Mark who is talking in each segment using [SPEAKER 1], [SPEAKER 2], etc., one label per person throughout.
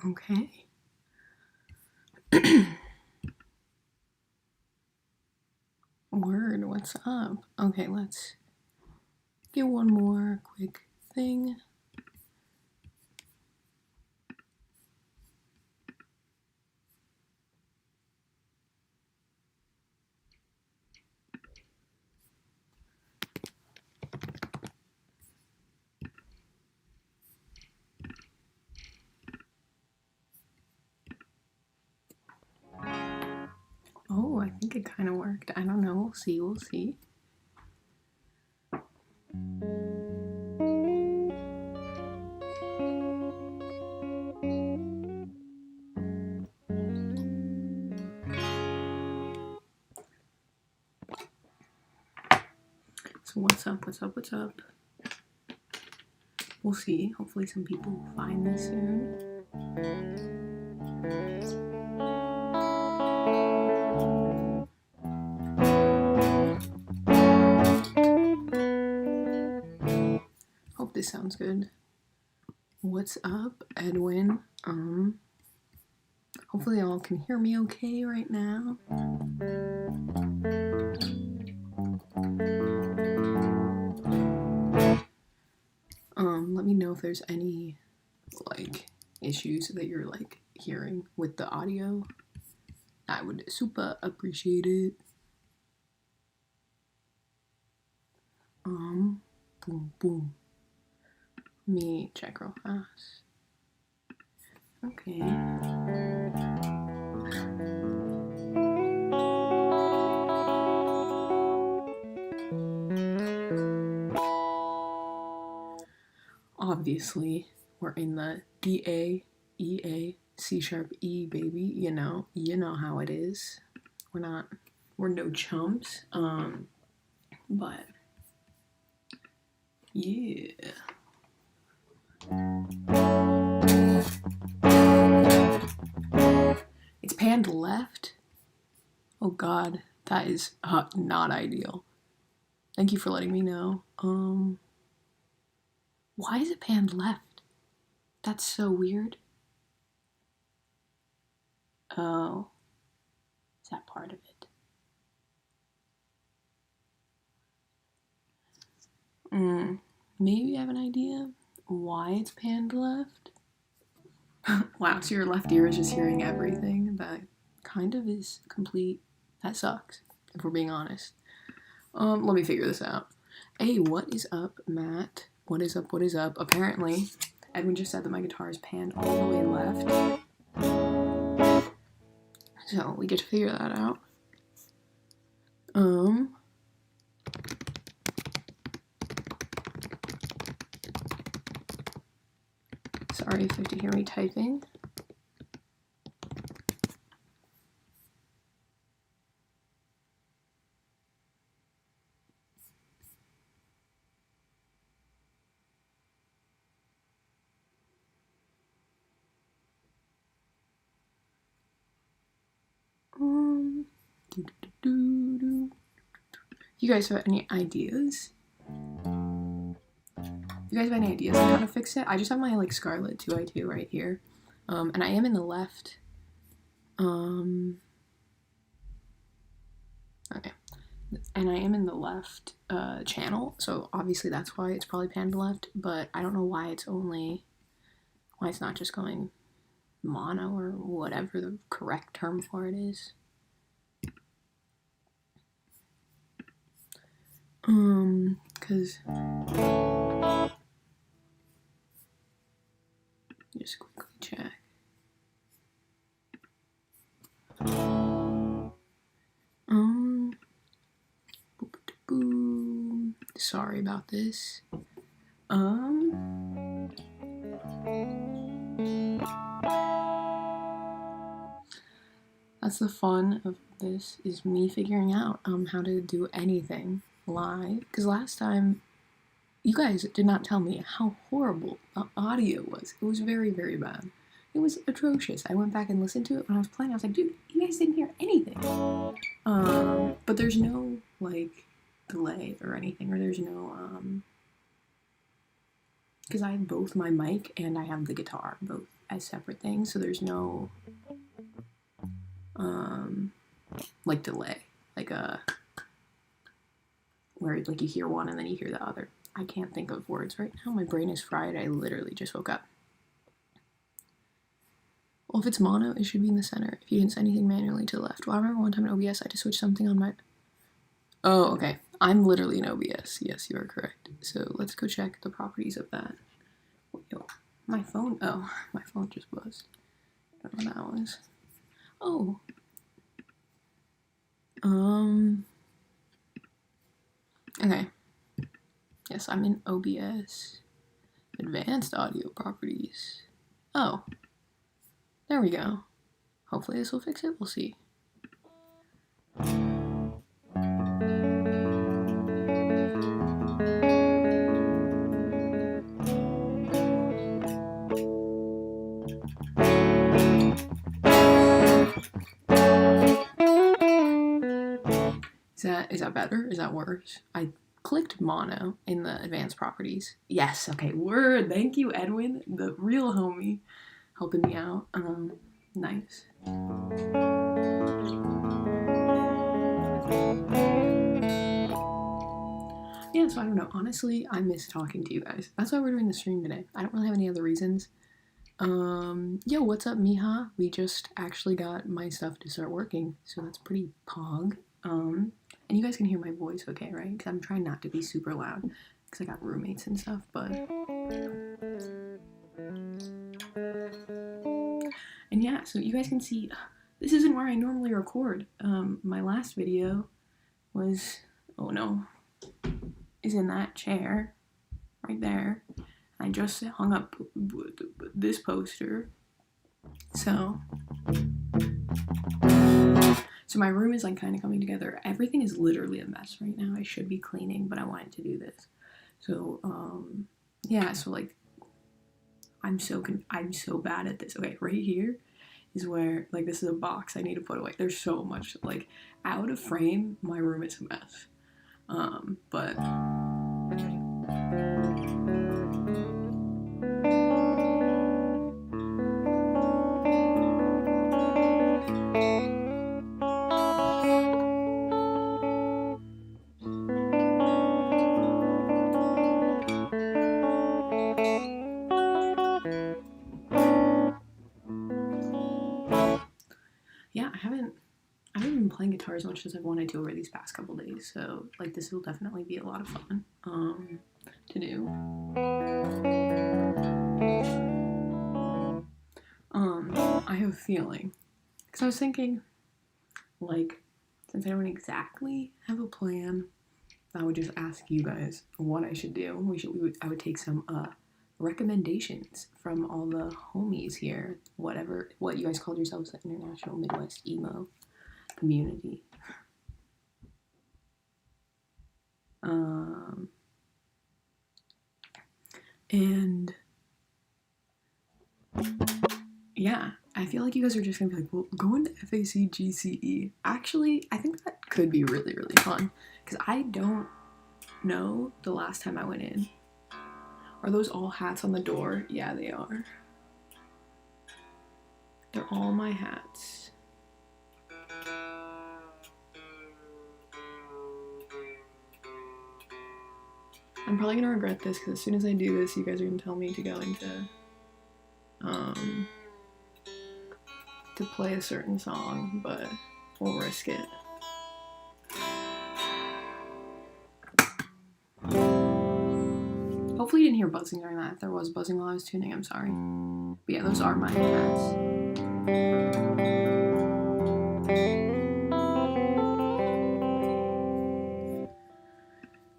[SPEAKER 1] Okay. Word, what's up? Okay, let's get one more quick thing. Oh, I think it kind of worked. I don't know. We'll see. We'll see. So what's up? What's up? What's up? We'll see. Hopefully some people will find this soon. Hope this sounds good. What's up, Edwin? Hopefully y'all can hear me okay right now. Let me know if there's any like issues that you're like hearing with the audio. I would super appreciate it. Boom, boom. Let me check real fast. Okay. Obviously, we're in the D-A-E-A C# E, baby. You know how it is. We're no chumps. But yeah. It's panned left. Oh god, that is not ideal. Thank you for letting me know. Why is it panned left? That's so weird. Oh, is that part of it? Maybe I have an idea why it's panned left. Wow, so your left ear is just hearing everything. That kind of is complete. That sucks, if we're being honest. Let me figure this out. Hey, what is up, Matt? What is up? What is up? Apparently, Edwin just said that my guitar is panned all the way left. So we get to figure that out. Sorry if you have to hear me typing. You guys have any ideas? You guys have any ideas on how to fix it? I just have my like Scarlett 2i2 right here. And I am in the left. Okay. And I am in the left channel, so obviously that's why it's probably panned left, but I don't know why it's not just going mono or whatever the correct term for it is. Cause just quickly check. Sorry about this. That's the fun of this, is me figuring out how to do anything live. Because last time, you guys did not tell me how horrible the audio was. It was very, very bad. It was atrocious. I went back and listened to it when I was playing. I was like, dude, you guys didn't hear anything. But there's no, like, delay or anything, or there's no, because I have both my mic and I have the guitar both as separate things, so there's no like delay, like where like you hear one and then you hear the other. I can't think of words right now. My brain is fried. I literally just woke up. Well, if it's mono, it should be in the center. If you didn't set anything manually to the left. Well, I remember one time in OBS I had to switch something on my... Oh, okay. I'm literally in OBS. Yes, you are correct. So let's go check the properties of that. Yo, my phone... Oh, my phone just buzzed. I don't know what that was. Oh. Okay. Yes, I'm in OBS. Advanced audio properties. Oh. There we go. Hopefully this will fix it. We'll see. Is that better? Is that worse? I clicked mono in the advanced properties. Yes, okay, word. Thank you, Edwin, the real homie, helping me out. Nice. Yeah, so I don't know. Honestly, I miss talking to you guys. That's why we're doing the stream today. I don't really have any other reasons. Yo, what's up, Miha? We just actually got my stuff to start working, so that's pretty pog. And you guys can hear my voice okay, right? Because I'm trying not to be super loud, because I got roommates and stuff, but... And yeah, so you guys can see, this isn't where I normally record. My last video was, oh no, is in that chair, right there. I just hung up this poster. So my room is like kind of coming together. Everything is literally a mess right now. I should be cleaning, but I wanted to do this. So yeah, so like I'm so bad at this. Okay, right here is where, like, this is a box I need to put away. There's so much, like, out of frame, my room is a mess. But yeah, I haven't been playing guitar as much as I've wanted to over these past couple days, so like this will definitely be a lot of fun to do. I have a feeling, because I was thinking, like, since I don't exactly have a plan, I would just ask you guys what I should do. I would take some recommendations from all the homies here, what you guys called yourselves, the International Midwest Emo Community. And yeah, I feel like you guys are just gonna be like, well, go into FAC GCE. Actually, I think that could be really, really fun, because I don't know the last time I went in. Are those all hats on the door? Yeah, they are. They're all my hats. I'm probably gonna regret this, because as soon as I do this, you guys are gonna tell me to go into to play a certain song, but we'll risk it. Hopefully you didn't hear buzzing during that. If there was buzzing while I was tuning, I'm sorry. But yeah, those are my hats.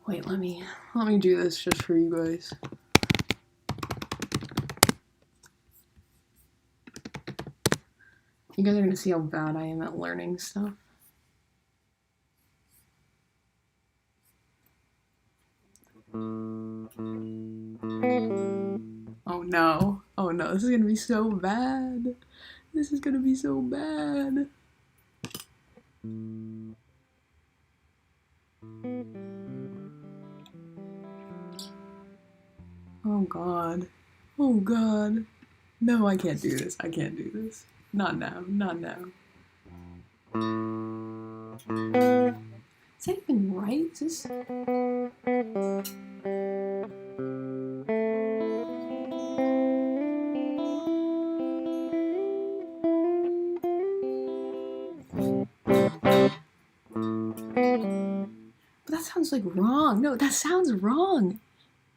[SPEAKER 1] Wait, let me do this just for you guys. You guys are gonna see how bad I am at learning stuff. Oh no. Oh no, this is gonna be so bad. This is gonna be so bad. Oh god. Oh god. No, I can't do this. I can't do this. Not now. Not now. Is that even right? Is this... But that sounds like wrong. No, that sounds wrong.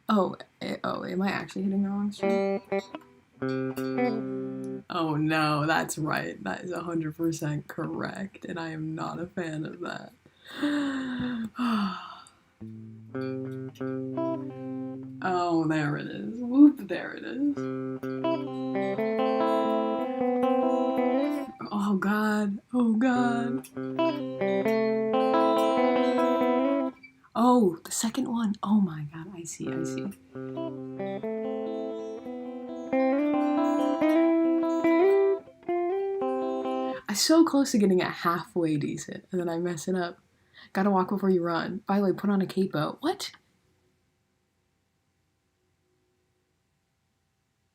[SPEAKER 1] Oh, am I actually hitting the wrong string? Oh no, that's right. That is 100% correct, and I am not a fan of that. Oh, there it is. Whoop, there it is. Oh god. Oh god. Oh, the second one. Oh my god, I see, I see. I'm so close to getting it halfway decent, and then I mess it up. Gotta walk before you run. By the way, put on a capo. What?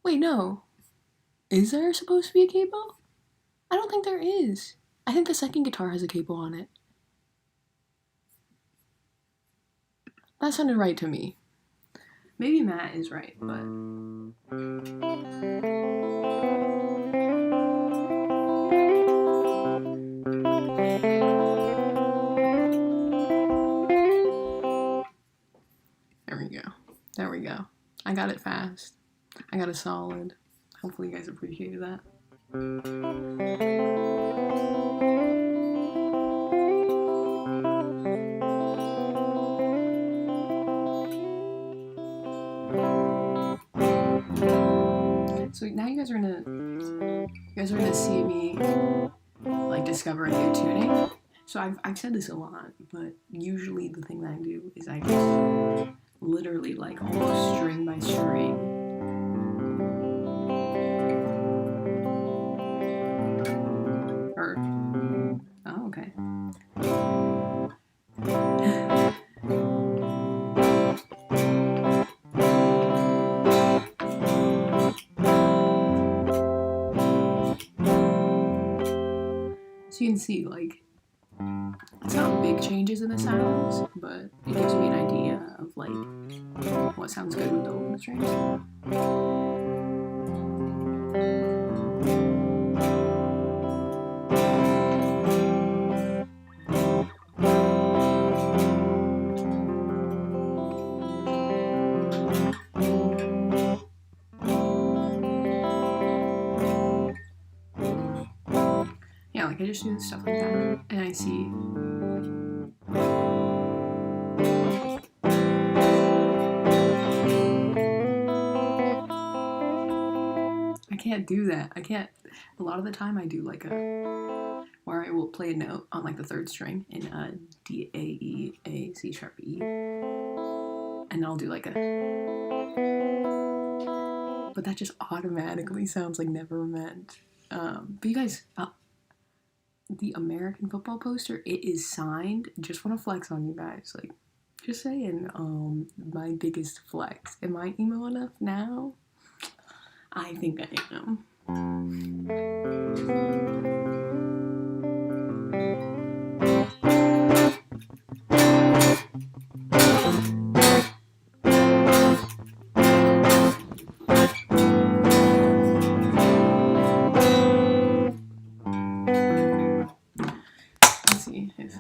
[SPEAKER 1] Wait, no. Is there supposed to be a capo? I don't think there is. I think the second guitar has a capo on it. That sounded right to me. Maybe Matt is right, but... There we go. There we go. I got it fast. I got it solid. Hopefully you guys appreciated that. So now you guys are gonna see me like discover a new tuning. So I've said this a lot, but usually the thing that I do is I just literally like almost string by string or oh okay. So you can see, like, it's not big changes in the sounds, but it gives me an idea of, like, what sounds good with the open strings. Yeah, like, I just do stuff like that, and I see... I can't do that. I can't... A lot of the time I do, like, where I will play a note on, like, the third string in D, A, E, A, C sharp, E. And I'll do, like, a... But that just automatically sounds like never meant. But you guys... the American football poster, it is signed. Just want to flex on you guys, like, just saying. My biggest flex. Am I emo enough now? I think I am. Let's see if...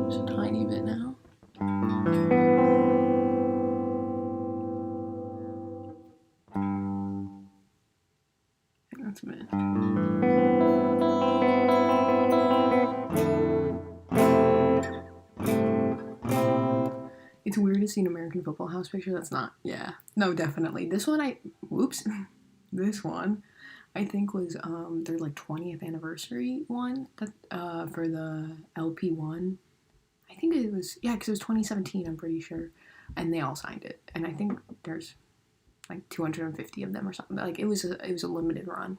[SPEAKER 1] Just a tiny bit now. I think that's a bit. It's weird to see an American Football House picture that's not, yeah. No, definitely. This one whoops. This one, I think was, their, like, 20th anniversary one, that, for the LP1. I think it was, yeah, because it was 2017, I'm pretty sure. And they all signed it. And I think there's like 250 of them or something. Like it was a limited run,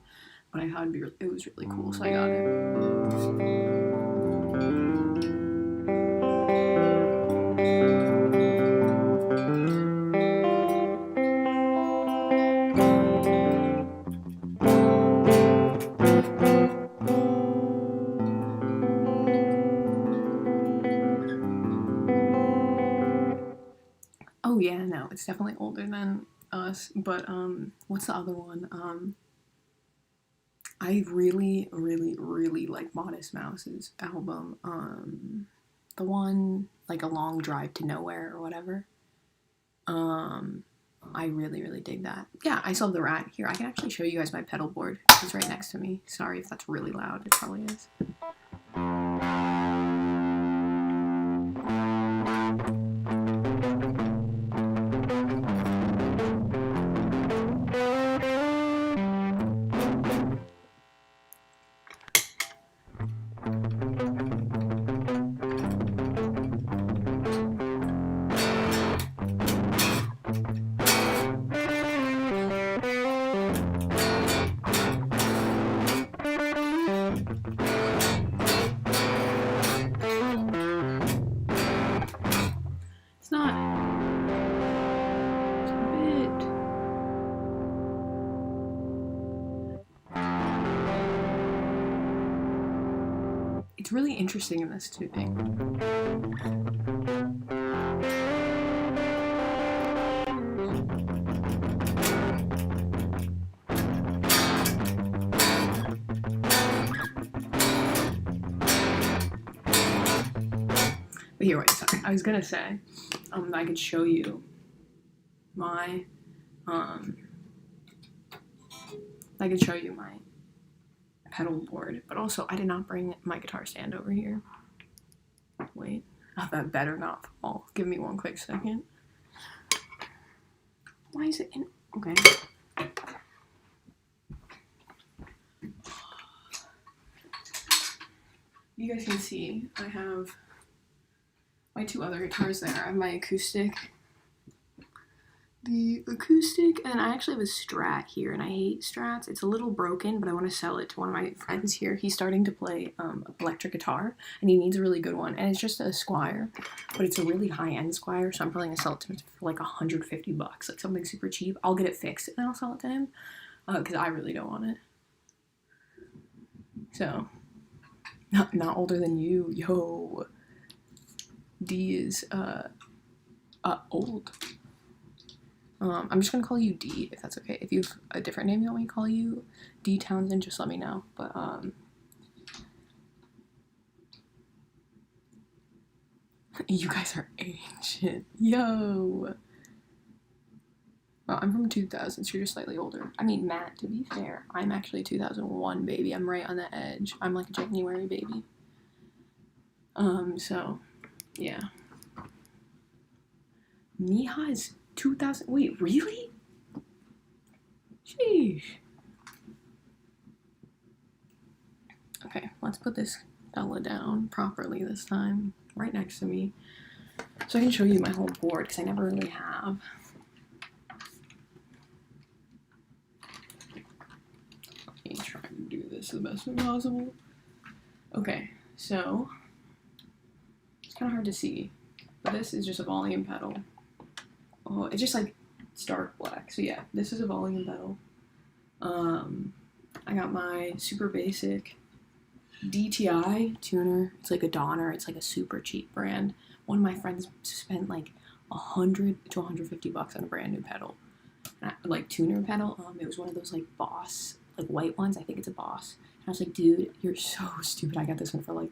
[SPEAKER 1] but I thought it was really cool, so I got it. Oh yeah, no, it's definitely older than us. But what's the other one? I really, really, really like Modest Mouse's album. The one like A Long Drive to Nowhere or whatever. I really, really dig that. Yeah, I still have the Rat here. I can actually show you guys my pedal board. It's right next to me. Sorry if that's really loud. It probably is. It's not. It's a bit. It's really interesting in this too thing. But here, wait, sorry. I was gonna say, I could show you my, I could show you my pedal board, but also I did not bring my guitar stand over here. Wait, oh, that better not fall. Give me one quick second. Why is it in? Okay. You guys can see I have my two other guitars there. I have my acoustic, and I actually have a Strat here, and I hate Strats. It's a little broken, but I want to sell it to one of my friends here. He's starting to play electric guitar, and he needs a really good one, and it's just a Squire, but it's a really high-end Squire, so I'm probably going to sell it to him for like $150, like something super cheap. I'll get it fixed, and then I'll sell it to him, because I really don't want it. So, not older than you, yo. D is, old. I'm just gonna call you D, if that's okay. If you have a different name you want me to call you, D Townsend, just let me know. But, you guys are ancient. Yo! Well, I'm from 2000, so you're just slightly older. I mean, Matt, to be fair, I'm actually 2001 baby. I'm right on the edge. I'm like a January baby. So, yeah. Miha is 2000. Wait, really? Sheesh. Okay, let's put this fella down properly this time, right next to me, so I can show you my whole board, because I never really have. Let me try to do this the best way possible. Okay, so it's kind of hard to see, but this is just a volume pedal. Oh, it's just like stark black. So yeah, this is a volume pedal. I got my super basic DTI tuner. It's like a Donner. It's like a super cheap brand. One of my friends spent like $100 to $150 on a brand new pedal, like tuner pedal. It was one of those like Boss, like white ones. I think it's a Boss. And I was like, dude, you're so stupid. I got this one for like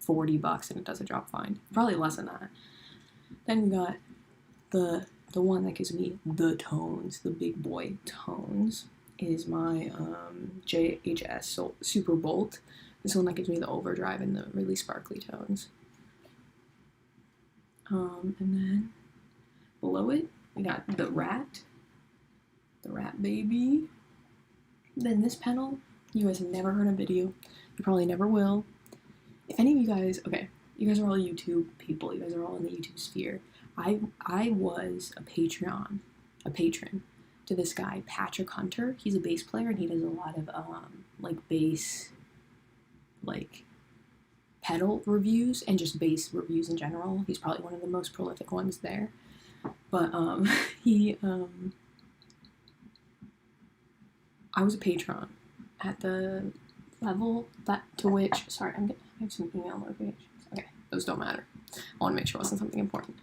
[SPEAKER 1] $40 and it does a job fine. Probably less than that. Then we got the one that gives me the tones, the big boy tones, is my JHS Super Bolt. This one that gives me the overdrive and the really sparkly tones. And then below it, we got the Rat baby. Then this pedal, you guys have never heard a video. You probably never will. If any of you guys, okay, you guys are all YouTube people. You guys are all in the YouTube sphere. I was a patron to this guy, Patrick Hunter. He's a bass player, and he does a lot of like bass, like pedal reviews and just bass reviews in general. He's probably one of the most prolific ones there. But he I was a patron at the level that to which, sorry, I have some email notifications. Okay, those don't matter. I want to make sure it wasn't something important.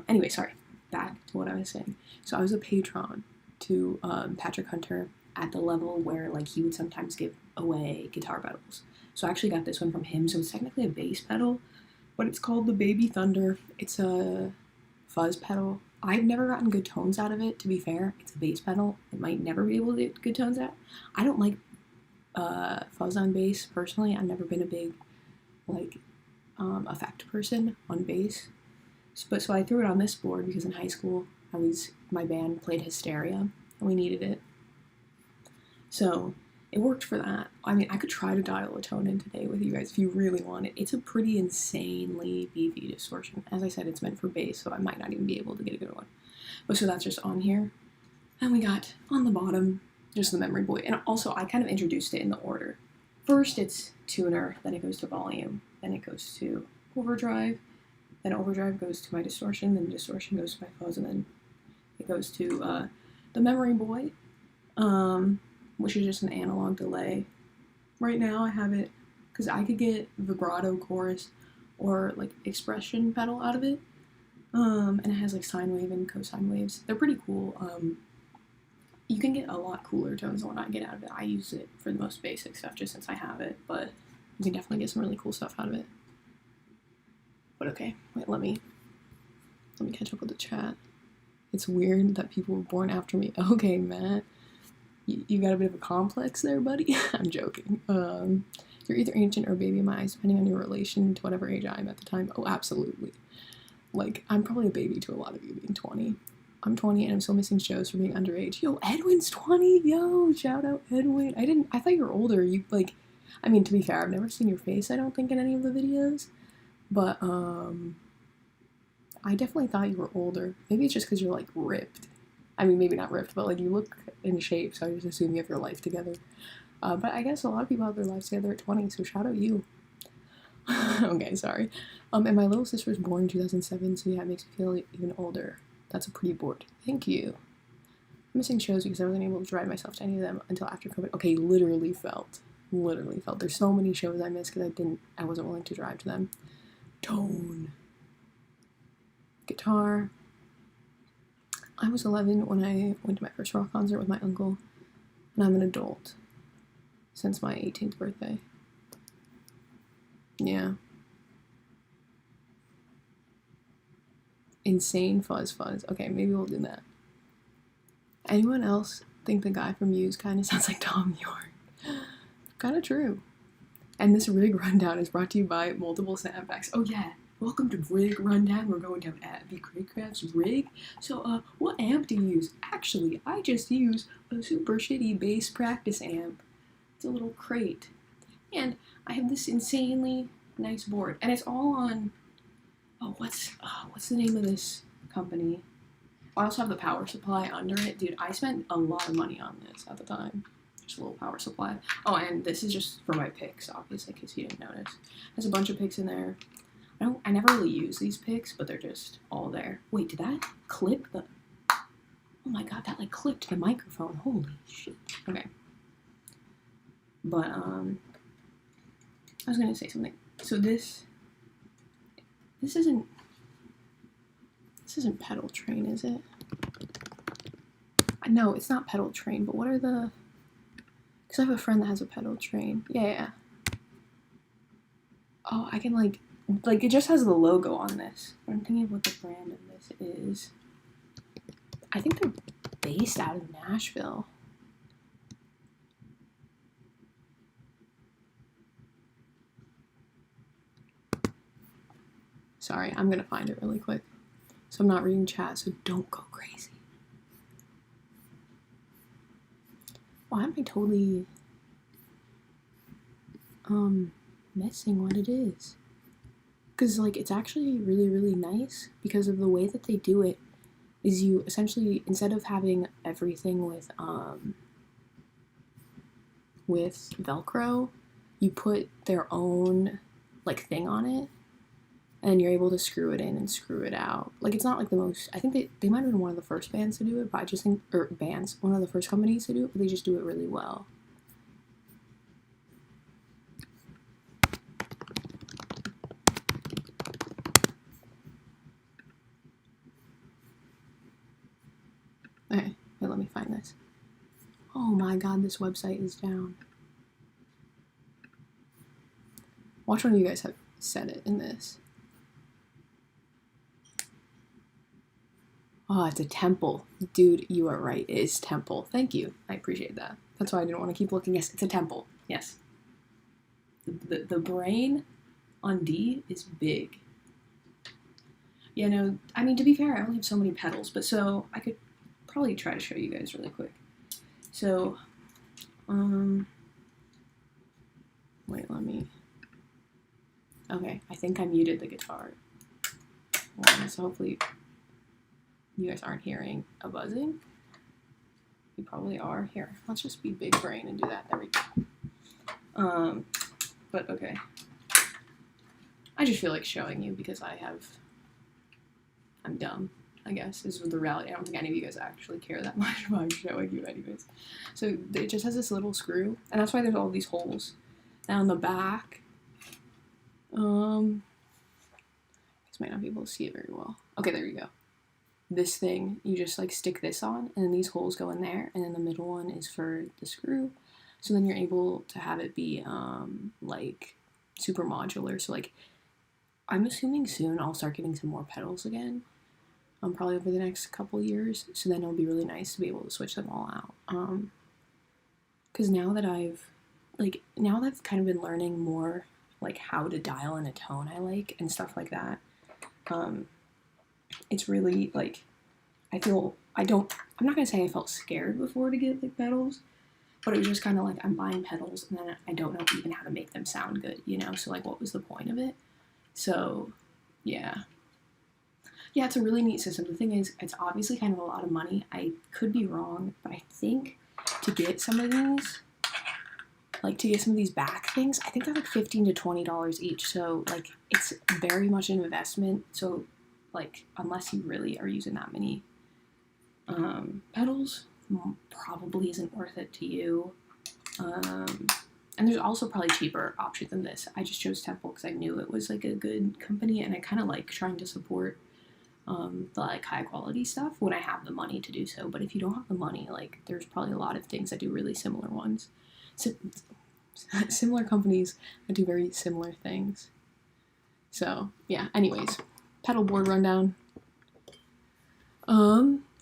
[SPEAKER 1] Anyway, sorry, back to what I was saying. So I was a patron to Patrick Hunter at the level where like he would sometimes give away guitar pedals. So I actually got this one from him. So it's technically a bass pedal, but it's called the Baby Thunder. It's a fuzz pedal. I've never gotten good tones out of it, to be fair. It's a bass pedal. It might never be able to get good tones out. I don't like fuzz on bass, personally. I've never been a big, like, effect person on bass. So I threw it on this board because in high school, my band played Hysteria, and we needed it. So it worked for that. I mean, I could try to dial a tone in today with you guys if you really want it. It's a pretty insanely beefy distortion. As I said, it's meant for bass, so I might not even be able to get a good one. But so that's just on here. And we got, on the bottom, just the Memory Boy. And also, I kind of introduced it in the order. First, it's tuner, then it goes to volume, then it goes to overdrive, then overdrive goes to my distortion, then distortion goes to my fuzz, and then it goes to the Memory Boy, which is just an analog delay. Right now I have it, because I could get vibrato chorus or like expression pedal out of it, and it has like sine wave and cosine waves. They're pretty cool. You can get a lot cooler tones than what I get out of it. I use it for the most basic stuff just since I have it, but you can definitely get some really cool stuff out of it. But okay, wait, let me catch up with the chat. It's weird that people were born after me. Okay, Matt. You got a bit of a complex there, buddy? I'm joking. You're either ancient or baby in my eyes, depending on your relation to whatever age I am at the time. Oh, absolutely. Like, I'm probably a baby to a lot of you being 20. I'm 20 and I'm still missing shows for being underage. Yo, Edwin's 20! Yo, shout out Edwin. I thought you were older. You, like, I mean, to be fair, I've never seen your face, I don't think, in any of the videos. But, I definitely thought you were older. Maybe it's just because you're, like, ripped. I mean, maybe not ripped, but, like, you look in shape, so I just assume you have your life together. But I guess a lot of people have their lives together at 20, so shout out you. Okay, sorry. And my little sister was born in 2007, so yeah, it makes me feel even older. That's a pretty bored. Thank you. I'm missing shows because I wasn't able to drive myself to any of them until after COVID. Okay, literally felt. There's so many shows I missed because I wasn't willing to drive to them. Tone. Guitar. I was 11 when I went to my first rock concert with my uncle, and I'm an adult since my 18th birthday. Yeah. Insane fuzz. Okay, maybe we'll do that. Anyone else think the guy from Muse kind of sounds like Tom York? Kind of true. And this rig rundown is brought to you by Multiple Snapbacks. Oh yeah, welcome to Rig Rundown. We're going to have Abby Craycraft's rig. So, what amp do you use? Actually, I just use a super shitty bass practice amp. It's a little crate. And I have this insanely nice board. And it's all on, what's the name of this company? I also have the power supply under it. Dude, I spent a lot of money on this at the time. Just a little power supply. Oh, and this is just for my picks, obviously, in case you didn't notice. There's a bunch of picks in there. I never really use these picks, but they're just all there. Wait, did that clip the... Oh my god, that like clipped the microphone. Holy shit. Okay. But, I was gonna say something. So this isn't Pedal Train, is it? No, it's not Pedal Train, but what are the... Because I have a friend that has a Pedal Train. Yeah. Oh, I can like, it just has the logo on this. I'm thinking of what the brand of this is. I think they're based out of Nashville. Sorry, I'm gonna find it really quick. So I'm not reading chat, so don't go crazy. Why am I totally missing what it is? Because like it's actually really, really nice because of the way that they do it. is you essentially, instead of having everything with Velcro, you put their own like thing on it, and you're able to screw it in and screw it out. Like, it's not like the most, I think they might have been one of the first bands to do it, but I just think, or bands, one of the first companies to do it, but they just do it really well. Okay, wait, let me find this. Oh my god, this website is down. Watch one of you guys have said it in this. Oh, it's a temple. Dude, you are right. It is temple. Thank you. I appreciate that. That's why I didn't want to keep looking. Yes, it's a temple. Yes. The brain on D is big. Yeah, no, I mean, to be fair, I only have so many pedals, but so I could probably try to show you guys really quick. So, wait, let me, okay, I think I muted the guitar. So hopefully you guys aren't hearing a buzzing. You probably are. Here, let's just be big brain and do that. There we go. But okay. I just feel like showing you because I'm dumb, I guess, is the reality. I don't think any of you guys actually care that much about showing you anyways. So it just has this little screw, and that's why there's all these holes. Now on the back, you guys might not be able to see it very well. Okay, there you go. This thing, you just like stick this on, and then these holes go in there, and then the middle one is for the screw. So then you're able to have it be like super modular. So like, I'm assuming soon I'll start getting some more pedals again. Probably over the next couple years. So then it'll be really nice to be able to switch them all out. Because now that I've kind of been learning more like how to dial in a tone I like and stuff like that. It's really like, I'm not gonna say I felt scared before to get like pedals, but it was just kind of like, I'm buying pedals and then I don't know even how to make them sound good, you know? So like, what was the point of it? So, yeah. Yeah, it's a really neat system. The thing is, it's obviously kind of a lot of money. I could be wrong, but I think to get some of these, like to get some of these back things, I think they're like $15 to $20 each. So like, it's very much an investment. So like, unless you really are using that many pedals, probably isn't worth it to you. And there's also probably cheaper options than this. I just chose Temple because I knew it was like a good company, and I kind of like trying to support the like high quality stuff when I have the money to do so. But if you don't have the money, like there's probably a lot of things that do really similar ones. So, similar companies that do very similar things. So yeah, anyways, pedal board rundown.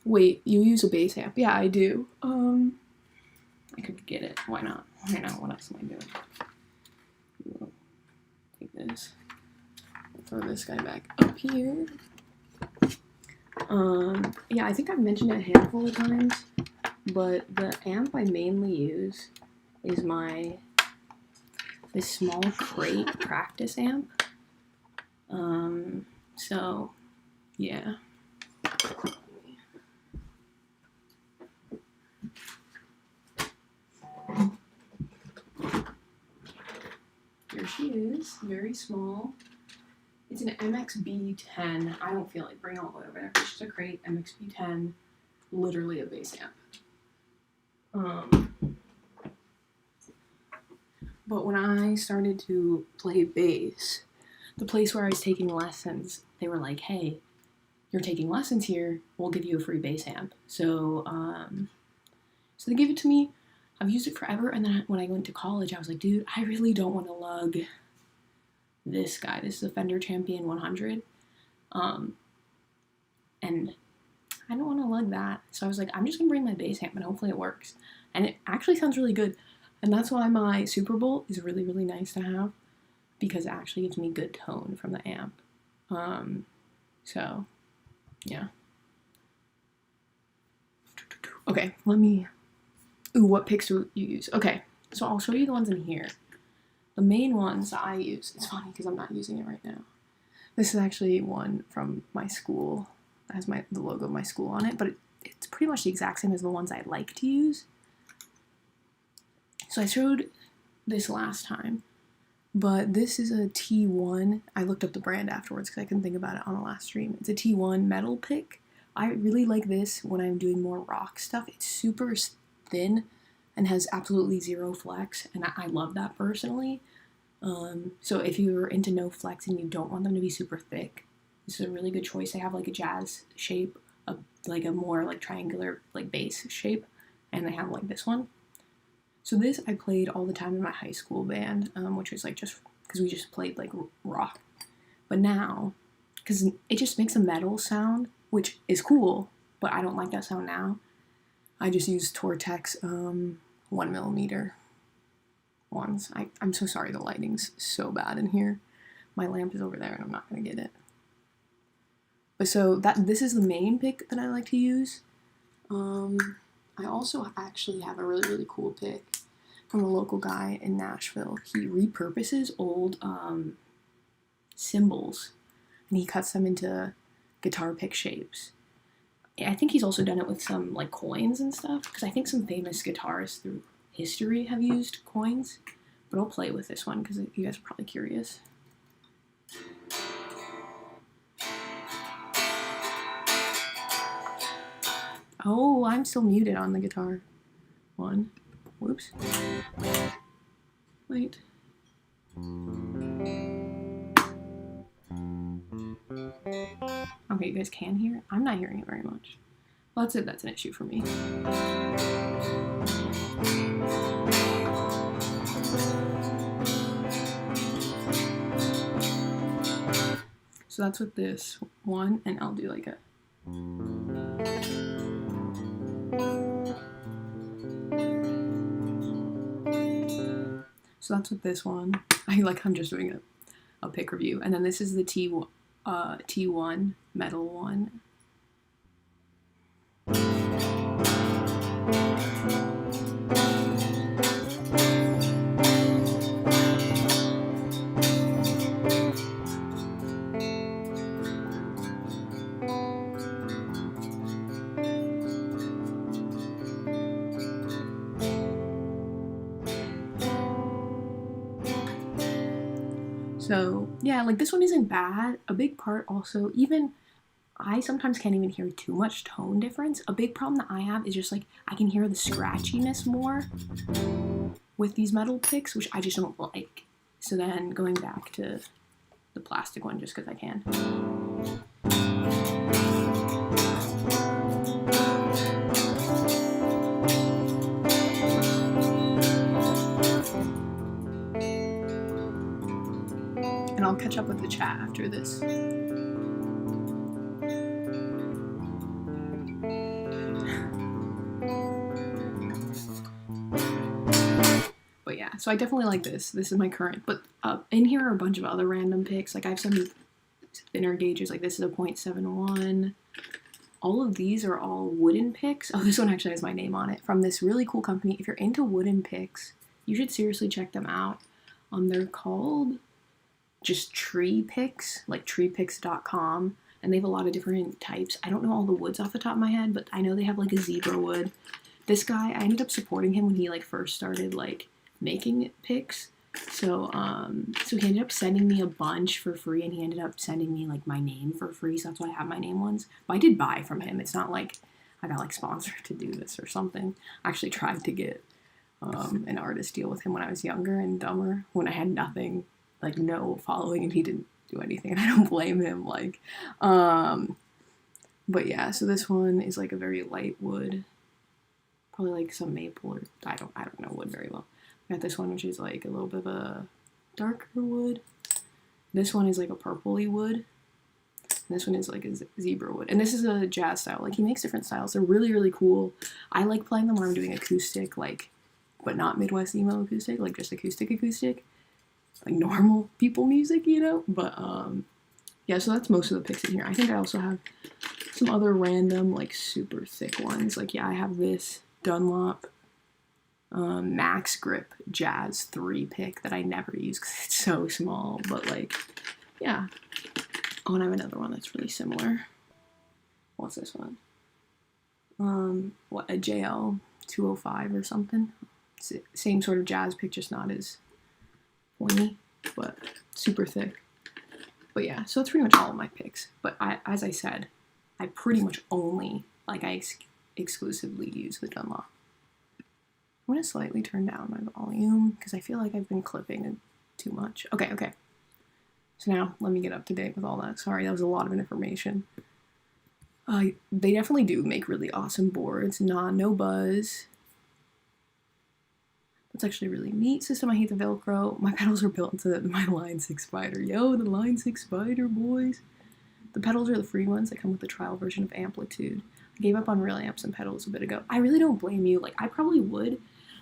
[SPEAKER 1] Wait, you use a bass amp? Yeah, I do. I could get it. Why not? Why not? What else am I doing? Take this. Throw this guy back up here. Yeah, I think I've mentioned it a handful of times, but the amp I mainly use is this small crate practice amp. So, yeah. Here she is, very small. It's an MXB10. I don't feel like bringing all the way over there. It's just a crate, MXB10, literally a bass amp. But when I started to play bass, the place where I was taking lessons, they were like, hey, you're taking lessons here, we'll give you a free bass amp. So they gave it to me. I've used it forever, and then when I went to college, I was like, dude, I really don't want to lug this guy. This is a Fender Champion 100. And I don't want to lug that. So I was like, I'm just going to bring my bass amp, and hopefully it works. And it actually sounds really good. And that's why my Super Bowl is really, really nice to have, because it actually gives me good tone from the amp. So, yeah. Okay, what picks do you use? Okay, so I'll show you the ones in here. The main ones that I use, it's funny because I'm not using it right now. This is actually one from my school. It has the logo of my school on it, but it's pretty much the exact same as the ones I like to use. So I showed this last time, but this is a T1. I looked up the brand afterwards because I couldn't think about it on the last stream. It's a T1 metal pick. I really like this when I'm doing more rock stuff. It's super thin and has absolutely zero flex, and I love that personally. So if you're into no flex and you don't want them to be super thick, this is a really good choice. They have like a jazz shape, like a more like triangular like bass shape, and they have like this one. So this I played all the time in my high school band, which was like just because we just played like rock. But now, because it just makes a metal sound, which is cool, but I don't like that sound now, I just use Tortex 1mm ones. I'm so sorry, the lighting's so bad in here. My lamp is over there and I'm not gonna get it. But so this is the main pick that I like to use. I also actually have a really, really cool pick from a local guy in Nashville. He repurposes old cymbals and he cuts them into guitar pick shapes. I think he's also done it with some like coins and stuff, because I think some famous guitarists through history have used coins. But I'll play with this one because you guys are probably curious. Oh, I'm still muted on the guitar one. Whoops. Wait. Okay, you guys can hear it? I'm not hearing it very much. Well, that's an issue for me. So that's with this one, and I'll do like a... So that's with this one. I'm just doing a pick review. And then this is the T1 metal one. So yeah, like this one isn't bad. A big part also, even I sometimes can't even hear too much tone difference. A big problem that I have is just like I can hear the scratchiness more with these metal picks, which I just don't like. So then going back to the plastic one just because I can. And I'll catch up with the chat after this. But yeah, so I definitely like this. This is my current. But in here are a bunch of other random picks. Like I have some thinner gauges. Like this is a 0.71. All of these are all wooden picks. Oh, this one actually has my name on it. From this really cool company. If you're into wooden picks, you should seriously check them out. They're called just Tree Picks, like treepicks.com, and they have a lot of different types. I don't know all the woods off the top of my head, but I know they have like a zebra wood. This guy, I ended up supporting him when he like first started like making picks. So he ended up sending me a bunch for free, and he ended up sending me like my name for free, so that's why I have my name ones. But I did buy from him. It's not like I got like sponsored to do this or something. I actually tried to get an artist deal with him when I was younger and dumber, when I had nothing, like no following, and he didn't do anything, and I don't blame him. Like, but yeah, so this one is like a very light wood, probably like some maple, or I don't know wood very well. I got this one, which is like a little bit of a darker wood. This one is like a purpley wood. And this one is like a zebra wood. And this is a jazz style. Like he makes different styles. They're really, really cool. I like playing them when I'm doing acoustic, like, but not Midwest emo acoustic, like just acoustic, like normal people music, you know? But yeah, so that's most of the picks in here. I think I also have some other random, like super thick ones. Like yeah, I have this Dunlop Max Grip Jazz 3 pick that I never use because it's so small, but like, yeah. Oh, and I have another one that's really similar. what's this one? A JL 205 or something. Same sort of jazz pick, just not as pointy, but super thick. But yeah, so it's pretty much all of my picks. But as I said, I pretty much only, exclusively use the Dunlop. I'm going to slightly turn down my volume because I feel like I've been clipping too much. Okay. So now let me get up to date with all that. Sorry, that was a lot of information. They definitely do make really awesome boards. No buzz. That's actually really neat. System, I hate the Velcro. My pedals are built into my Line 6 Spider. Yo, the Line 6 Spider, boys. The pedals are the free ones that come with the trial version of Amplitude. I gave up on real amps and pedals a bit ago. I really don't blame you. Like, I probably would.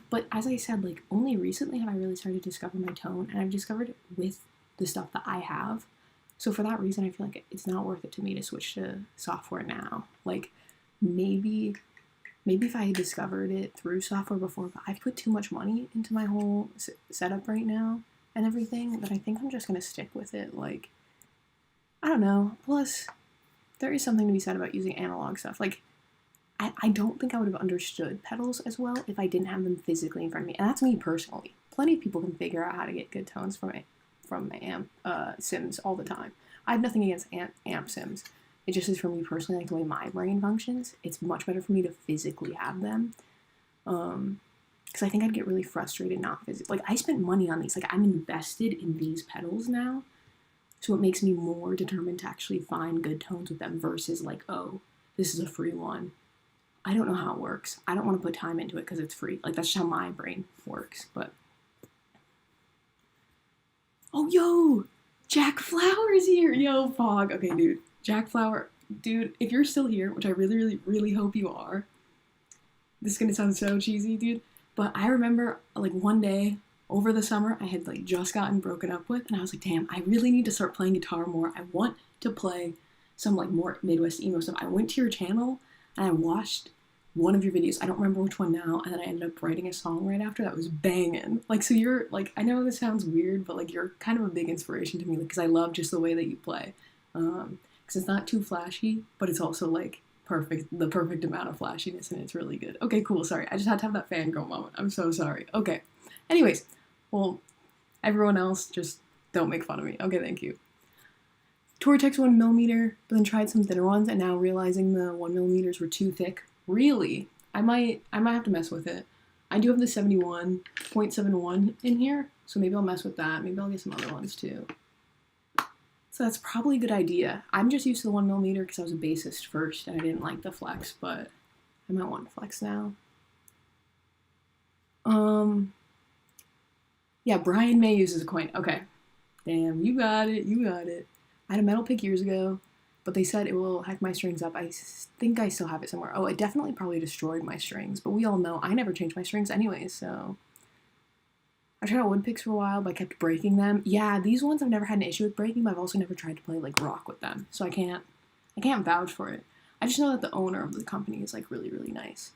[SPEAKER 1] But as I said, like, only recently have I really started to discover my tone. And I've discovered it with the stuff that I have. So for that reason, I feel like it's not worth it to me to switch to software now. Like, maybe if I had discovered it through software before, but I've put too much money into my whole setup right now and everything that I think I'm just going to stick with it. Like, I don't know. Plus, there is something to be said about using analog stuff. Like, I don't think I would have understood pedals as well if I didn't have them physically in front of me. And that's me personally. Plenty of people can figure out how to get good tones from amp sims all the time. I have nothing against amp sims. It just is for me personally, like the way my brain functions. It's much better for me to physically have them. Because I think I'd get really frustrated not physically. Like, I spent money on these. Like, I'm invested in these pedals now. So it makes me more determined to actually find good tones with them versus like, oh, this is a free one. I don't know how it works. I don't want to put time into it because it's free. Like, that's just how my brain works. But oh, yo, Jack Flower's here. Yo, Fog. Okay, dude. Jack Flower. Dude, if you're still here, which I really, really, really hope you are. This is going to sound so cheesy, dude. But I remember, like, one day over the summer, I had, like, just gotten broken up with. And I was like, damn, I really need to start playing guitar more. I want to play some, like, more Midwest emo stuff. I went to your channel and I watched one of your videos. I don't remember which one now. And then I ended up writing a song right after that was banging. Like, so you're, like, I know this sounds weird, but, like, you're kind of a big inspiration to me. Like, because I love just the way that you play. Because it's not too flashy, but it's also, like, the perfect amount of flashiness, and it's really good. Okay, cool, sorry. I just had to have that fangirl moment. I'm so sorry. Okay. Anyways, well, everyone else, just don't make fun of me. Okay, thank you. Tortex 1mm, but then tried some thinner ones, and now realizing the 1mm were too thick. Really? I might have to mess with it. I do have the 71.71 in here, so maybe I'll mess with that. Maybe I'll get some other ones too. So that's probably a good idea. I'm just used to the 1mm because I was a bassist first and I didn't like the flex, but I might want to flex now. Yeah, Brian May uses a coin. Okay. Damn, you got it. I had a metal pick years ago, but they said it will hack my strings up. I think I still have it somewhere. Oh, it definitely probably destroyed my strings, but we all know I never change my strings anyways, so. I tried out wood picks for a while, but I kept breaking them. Yeah, these ones I've never had an issue with breaking, but I've also never tried to play, like, rock with them, so I can't vouch for it. I just know that the owner of the company is, like, really, really nice.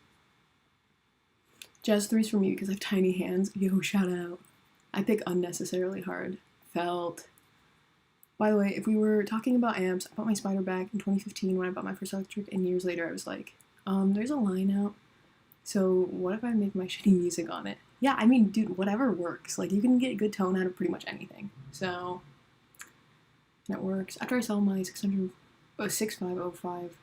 [SPEAKER 1] Jazz 3's for me because I have tiny hands. Yo, shout out. I pick unnecessarily hard. Felt. By the way, if we were talking about amps, I bought my Spider back in 2015 when I bought my first electric, and years later I was like, there's a line out, so what if I make my shitty music on it? Yeah, I mean, dude, whatever works. Like, you can get good tone out of pretty much anything. So, that works. After I sell my 6505,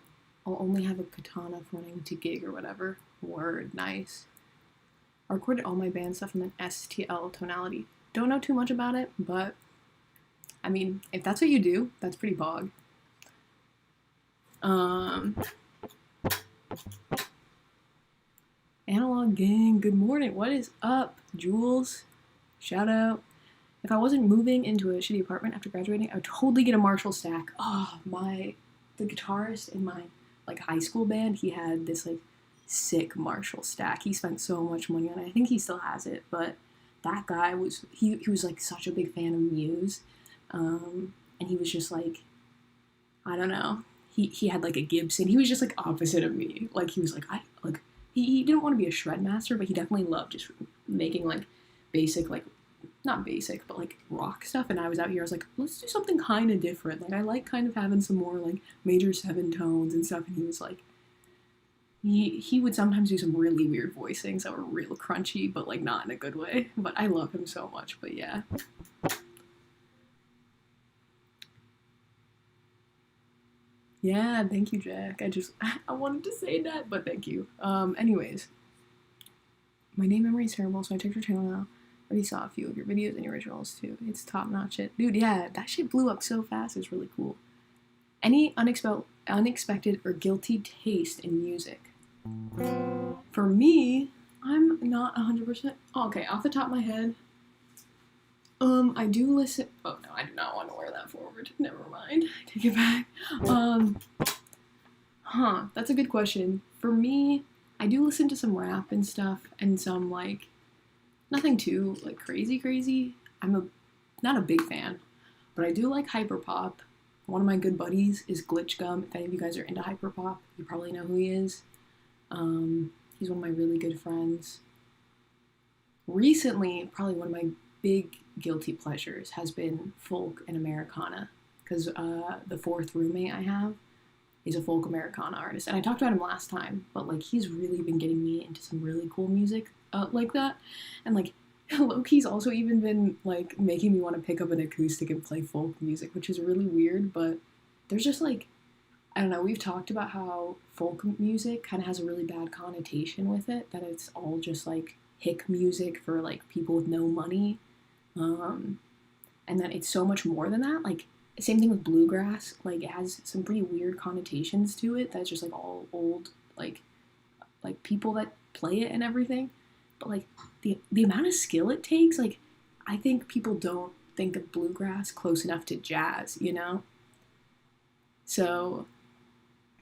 [SPEAKER 1] I'll only have a Katana for running to gig or whatever. Word, nice. I recorded all my band stuff in an STL tonality. Don't know too much about it, but, I mean, if that's what you do, that's pretty bog. Analog Gang, good morning. What is up, Jules? Shout out. If I wasn't moving into a shitty apartment after graduating, I would totally get a Marshall stack. Oh, the guitarist in my, like, high school band, he had this, like, sick Marshall stack. He spent so much money on it. I think he still has it, but that guy was, he was, like, such a big fan of Muse. And he was just, like, I don't know. He had, like, a Gibson. He was just, like, opposite of me. Like, he was, like, he didn't want to be a shred master, but he definitely loved just making, like, basic, like, not basic, but like rock stuff. And I was out here, I was like, let's do something kind of different. Like I like kind of having some more like major seven tones and stuff. And he was like, he would sometimes do some really weird voicings that were real crunchy, but like not in a good way. But I love him so much. But yeah. Yeah, thank you, Jack. I wanted to say that, but thank you. Anyways, my name memory is terrible, so I checked your channel now. I already saw a few of your videos and your originals too. It's top notch shit. Dude, yeah, that shit blew up so fast. It's really cool. Any unexpected or guilty taste in music? For me, I'm not 100%. Oh, okay, off the top of my head, I do listen. Oh no, I do not want to wear that forward. Never mind. I take it back. That's a good question. For me, I do listen to some rap and stuff, and some like nothing too like crazy. Not a big fan, but I do like hyperpop. One of my good buddies is Glitch Gum. If any of you guys are into hyperpop, you probably know who he is. He's one of my really good friends. Recently, probably one of my big guilty pleasures has been folk and Americana, because the fourth roommate I have is a folk Americana artist, and I talked about him last time, but like he's really been getting me into some really cool music like that, and like Loki's also even been like making me want to pick up an acoustic and play folk music, which is really weird, but there's just like, I don't know, we've talked about how folk music kind of has a really bad connotation with it, that it's all just like hick music for like people with no money, and that it's so much more than that. Like same thing with bluegrass, like it has some pretty weird connotations to it that's just like all old like people that play it and everything, but like the amount of skill it takes, like I think people don't think of bluegrass close enough to jazz, you know? So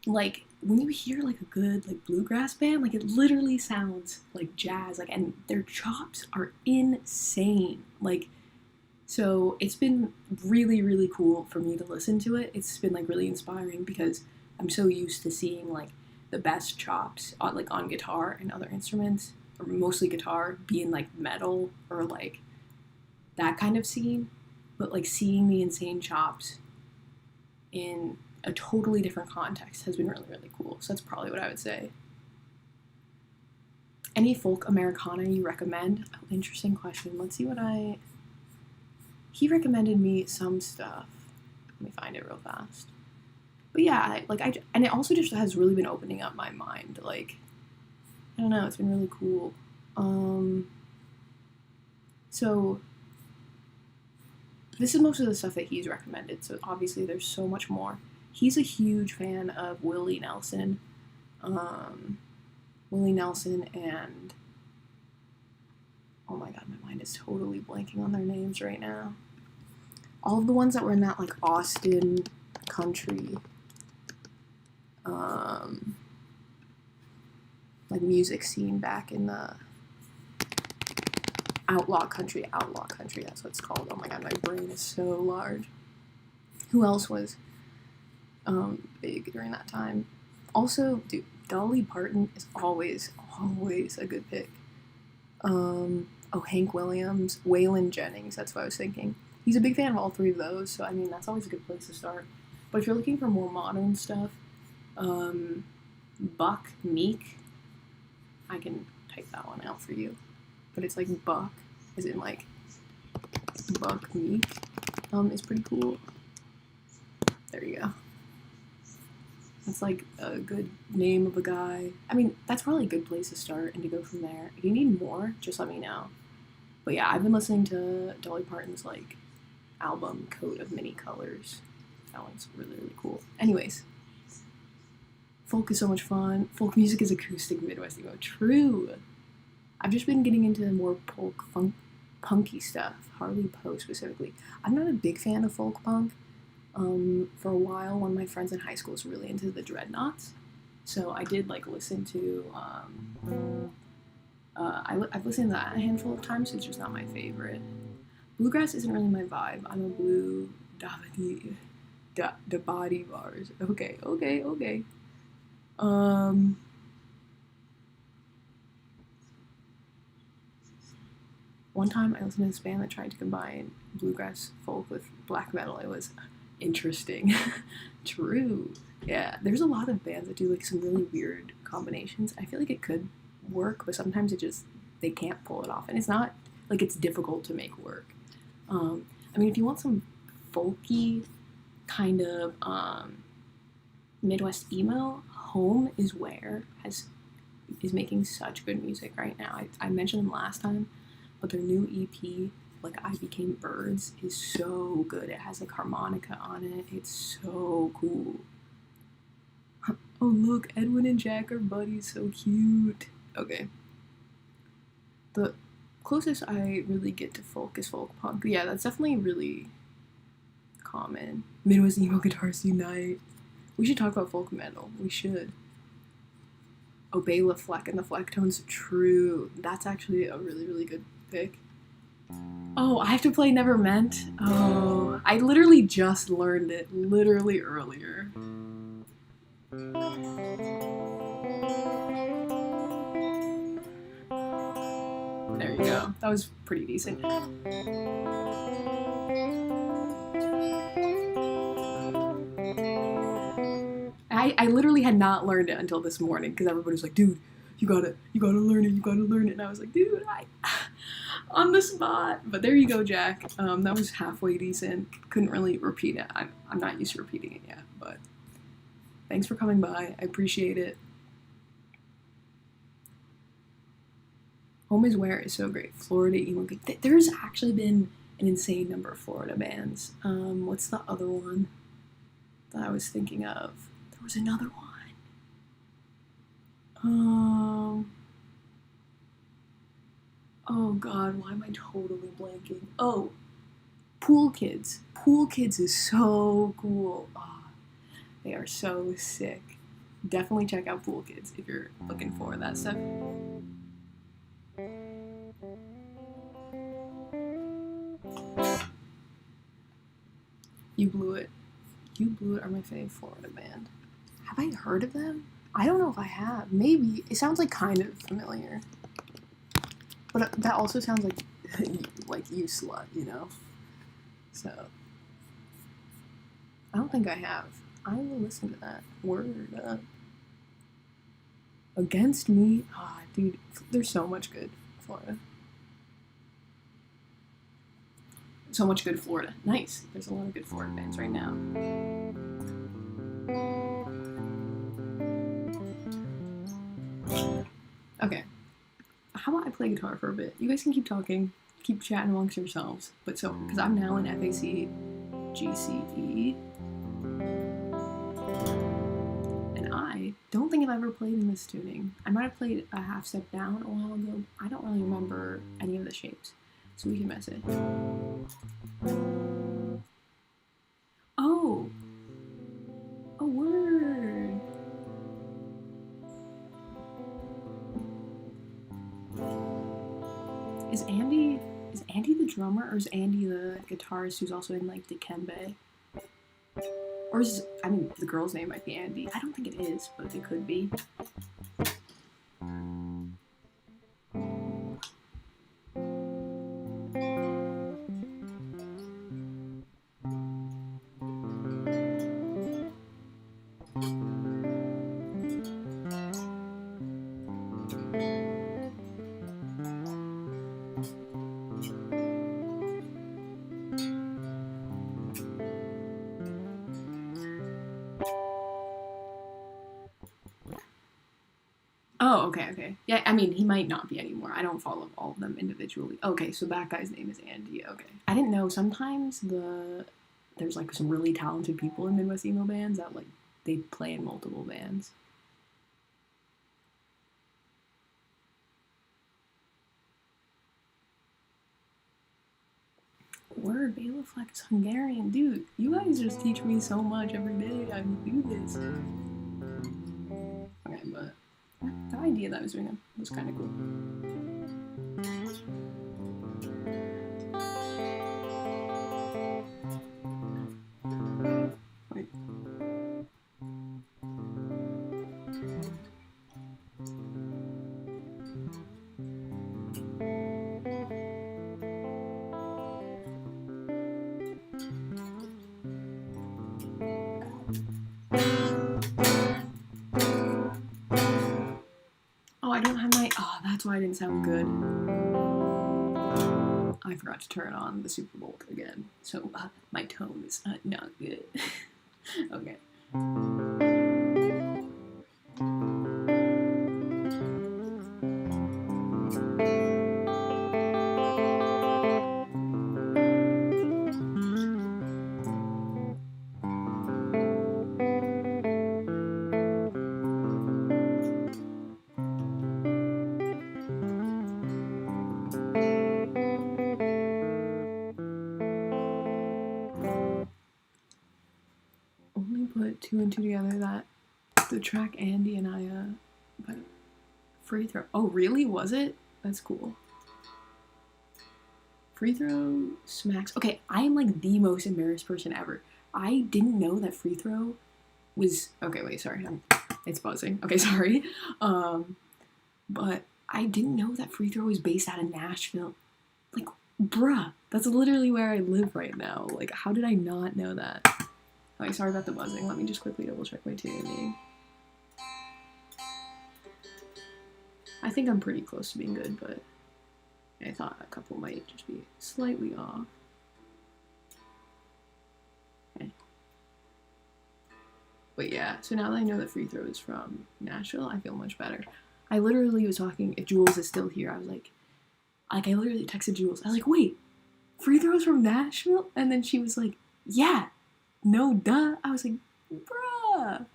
[SPEAKER 1] like when you hear like a good like bluegrass band, like it literally sounds like jazz, like, and their chops are insane. Like, so it's been really cool for me to listen to it. It's been like really inspiring because I'm so used to seeing like the best chops on like on guitar and other instruments, or mostly guitar, being like metal or like that kind of scene. But like seeing the insane chops in a totally different context has been really cool. So that's probably what I would say. Any folk Americana you recommend? Oh, interesting question. Let's see what he recommended me some stuff. Let me find it real fast. But yeah, and it also just has really been opening up my mind. Like, I don't know, it's been really cool. So this is most of the stuff that he's recommended. So obviously there's so much more. He's a huge fan of Willie Nelson. Willie Nelson and, oh my god, my mind is totally blanking on their names right now. All of the ones that were in that like Austin country like music scene back in the outlaw country, that's what it's called. Oh my god, my brain is so large. Who else was big during that time? Also, dude, Dolly Parton is always a good pick. Hank Williams, Waylon Jennings, that's what I was thinking. He's a big fan of all three of those, so I mean, that's always a good place to start. But if you're looking for more modern stuff, Buck Meek, I can type that one out for you. But it's like Buck, as in like Buck Meek, is pretty cool. There you go. That's like a good name of a guy. I mean, that's probably a good place to start and to go from there. If you need more, just let me know. But yeah, I've been listening to Dolly Parton's like album Coat of Many Colors. That one's really cool. Anyways, folk is so much fun. Folk music is acoustic Midwest emo. True. I've just been getting into more folk punky stuff. Harley Poe specifically. I'm not a big fan of folk punk. For a while, one of my friends in high school was really into the Dreadnoughts, so I did like listen to. I've listened to that a handful of times. It's just not my favorite. Bluegrass isn't really my vibe. I'm a blue da body bars. Okay. One time I listened to this band that tried to combine bluegrass folk with black metal. It was interesting. True. Yeah, there's a lot of bands that do like some really weird combinations. I feel like it could work, but sometimes they can't pull it off, and it's not like it's difficult to make work. I mean, if you want some folky kind of Midwest emo, Home is Where is making such good music right now. I mentioned them last time, but their new EP, like I Became Birds, is so good. It has like harmonica on it. It's so cool. Oh look, Edwin and Jack are buddies, so cute. Okay. The closest I really get to folk is folk punk. Yeah, that's definitely really common. Midwest emo guitars unite. We should talk about folk metal. We should. Oh, Bela Fleck and the Flecktones. True. That's actually a really, really good pick. Oh, I have to play Never Meant. Oh, I literally just learned it literally earlier. There you go. That was pretty decent. I literally had not learned it until this morning because everybody was like, dude, you gotta learn it, and I was like, dude, on the spot. But there you go, Jack. That was halfway decent. Couldn't really repeat it. I'm not used to repeating it yet, but thanks for coming by. I appreciate it. Home is Where is so great. Florida emo. There's actually been an insane number of Florida bands. What's the other one that I was thinking of? There was another one. Oh god, why am I totally blanking? Oh, Pool Kids. Pool Kids is so cool. Oh, they are so sick. Definitely check out Pool Kids if you're looking for that stuff. You Blew It. You Blew It are my fave Florida band. Have I heard of them? I don't know if I have. Maybe. It sounds like kind of familiar. But that also sounds like you slut, you know? So, I don't think I have. I will listen to that. Word up. Against Me. Ah, dude, there's so much good Florida. So much good Florida. Nice. There's a lot of good Florida bands right now. Okay. How about I play guitar for a bit? You guys can keep talking, keep chatting amongst yourselves. But so, because I'm now in FAC GCE, and I don't think I've ever played in this tuning. I might have played a half step down a while ago. I don't really remember any of the shapes, so we can mess it. Oh, a word. Is Andy the drummer, or is Andy the guitarist who's also in like Dikembe? Or the girl's name might be Andy. I don't think it is, but it could be. Oh, okay. Yeah, I mean, he might not be anymore. I don't follow all of them individually. Okay, so that guy's name is Andy. Okay. I didn't know sometimes there's like some really talented people in Midwest emo bands that like they play in multiple bands. Word, Bela Fleck is Hungarian. Dude, you guys just teach me so much every day. I do this. Okay, but the idea that I was doing was kind of cool. Wait. Oh, that's why I didn't sound good. I forgot to turn on the Super Bowl again, so my tone is not good. Okay. Only put two and two together that the track Andy and I but free throw. Oh, really? Was it? That's cool. Free throw smacks. Okay, I am like the most embarrassed person ever. I didn't know that free throw was okay. Wait, sorry, it's buzzing. Okay, sorry. But I didn't know that free throw was based out of Nashville. Like, bruh, that's literally where I live right now. Like, how did I not know that? Okay, sorry about the buzzing. Let me just quickly double check my tuning. I think I'm pretty close to being good, but I thought a couple might just be slightly off. Okay. But yeah, so now that I know that free throw is from Nashville, I feel much better. I literally was talking, if Jules is still here, I was like I literally texted Jules. I was like, wait, free throws from Nashville? And then she was like, yeah, no duh. I was like, bruh.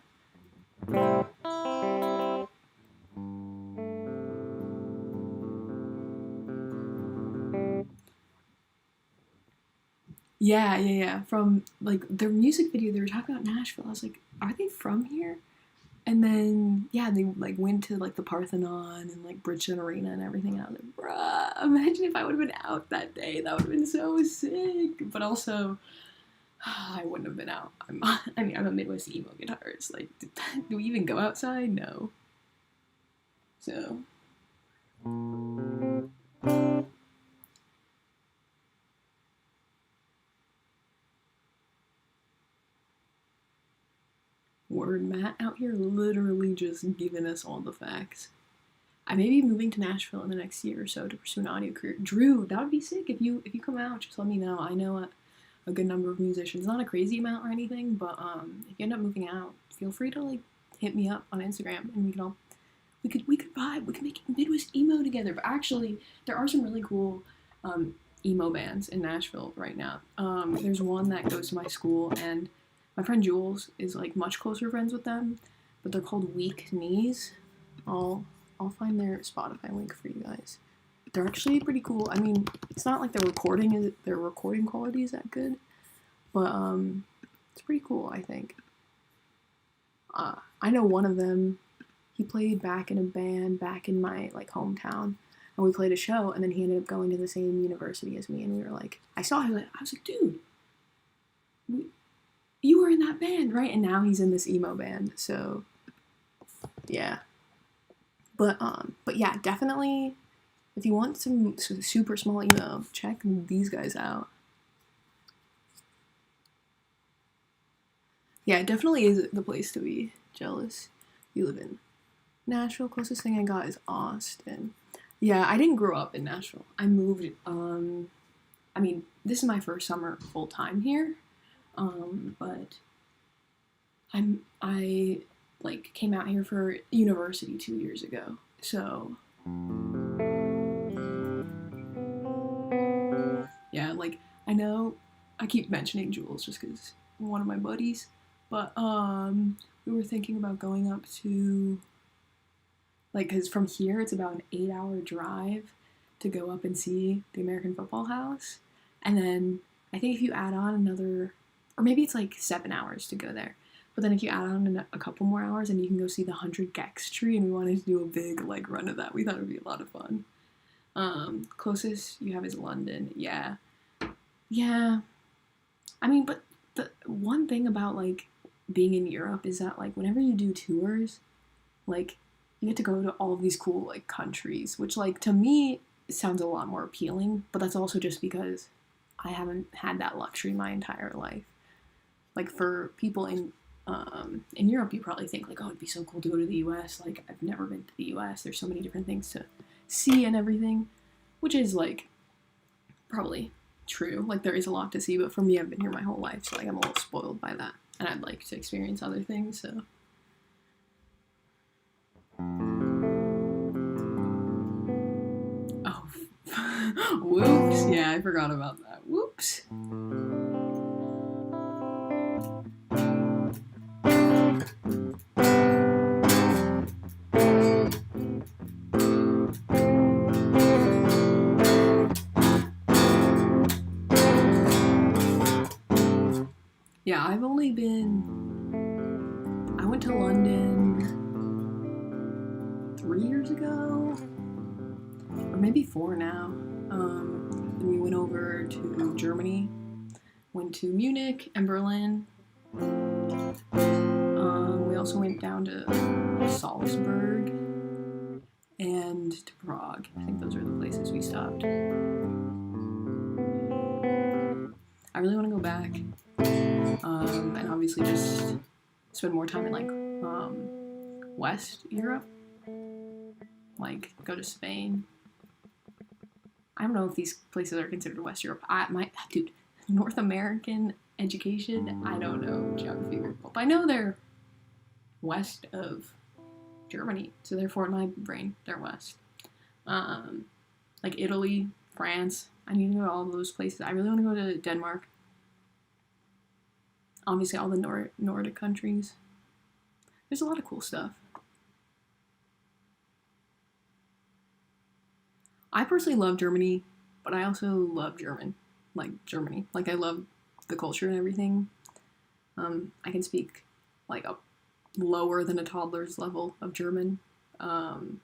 [SPEAKER 1] Yeah. From like their music video, they were talking about Nashville. I was like, are they from here? And then yeah, they like went to like the Parthenon and like Bridgestone Arena and everything. And I was like, bruh, imagine if I would have been out that day. That would have been so sick. But also, I wouldn't have been out. I'm a Midwest emo guitarist. Like, do we even go outside? No. So. Word, Matt out here literally just giving us all the facts. I may be moving to Nashville in the next year or so to pursue an audio career. Drew, that would be sick if you come out. Just let me know. I know a good number of musicians, not a crazy amount or anything, but if you end up moving out, feel free to like hit me up on Instagram and we can all we could vibe. We could make Midwest emo together. But actually, there are some really cool emo bands in Nashville right now. There's one that goes to my school, and my friend Jules is like much closer friends with them, but they're called Weak Knees. I'll find their Spotify link for you guys. They're actually pretty cool. I mean, it's not like their recording quality is that good, but it's pretty cool, I think. I know one of them. He played back in a band back in my like hometown, and we played a show, and then he ended up going to the same university as me, and we were like, I saw him, I was like, dude, you were in that band, right? And now he's in this emo band, so yeah. But yeah, definitely, if you want some super small emo, check these guys out. Yeah, it definitely is the place to be. Jealous. You live in Nashville. Closest thing I got is Austin. Yeah, I didn't grow up in Nashville. I moved. I mean, this is my first summer full time here. But I like came out here for university 2 years ago. So yeah, like I know I keep mentioning Jules just because one of my buddies, but we were thinking about going up to like because from here it's about an 8-hour drive to go up and see the American Football House, and then I think if you add on another, or maybe it's like 7 hours to go there. But then if you add on a couple more hours and you can go see the 100 Gex tree, and we wanted to do a big like run of that. We thought it would be a lot of fun. Closest you have is London. Yeah. I mean, but the one thing about like being in Europe is that like whenever you do tours, like you get to go to all of these cool like countries, which like to me sounds a lot more appealing. But that's also just because I haven't had that luxury my entire life. Like for people in In Europe, you probably think like, oh, it'd be so cool to go to the U.S. Like, I've never been to the U.S. There's so many different things to see and everything, which is like probably true. Like, there is a lot to see, but for me, I've been here my whole life, so like I'm a little spoiled by that, and I'd like to experience other things. So. Oh, whoops! Yeah, I forgot about that. Whoops. Yeah, I've only been. I went to London 3 years ago, or maybe 4 now. Then we went over to Germany, went to Munich and Berlin. We also went down to Salzburg and to Prague. I think those are the places we stopped. I really want to go back, and obviously just spend more time in like West Europe, like go to Spain. I don't know if these places are considered West Europe. Dude, North American education, I don't know geography very well, but I know they're west of Germany, so therefore in my brain they're west. Like Italy, France. I need to go to all those places. I really want to go to Denmark. Obviously all the Nordic countries. There's a lot of cool stuff. I personally love Germany, but I also love Germany. Like, I love the culture and everything. I can speak, like, a lower than a toddler's level of German. Who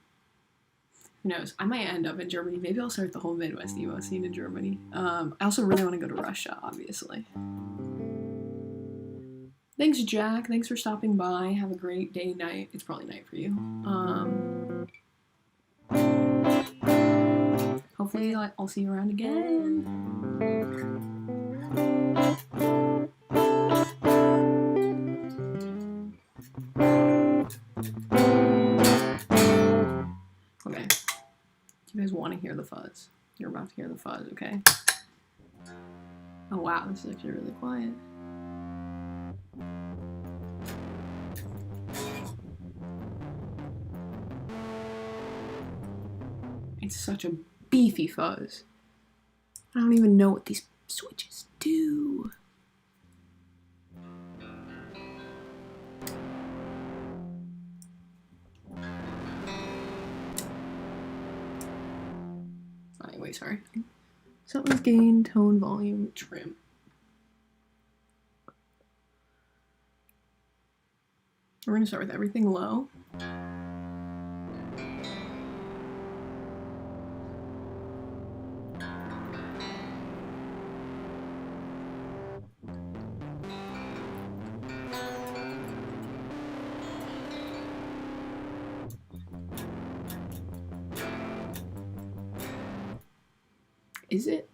[SPEAKER 1] knows? I might end up in Germany. Maybe I'll start the whole Midwest emo scene in Germany. I also really want to go to Russia, obviously. Thanks, Jack. Thanks for stopping by. Have a great day, night. It's probably night for you. Hopefully I'll see you around again. Okay. Do you guys want to hear the fuzz? You're about to hear the fuzz, okay? Oh wow, this is actually really quiet. It's such a beefy fuzz. I don't even know what these switches do. Anyway, sorry. Something's gain, tone, volume, trim. We're gonna start with everything low. Is it?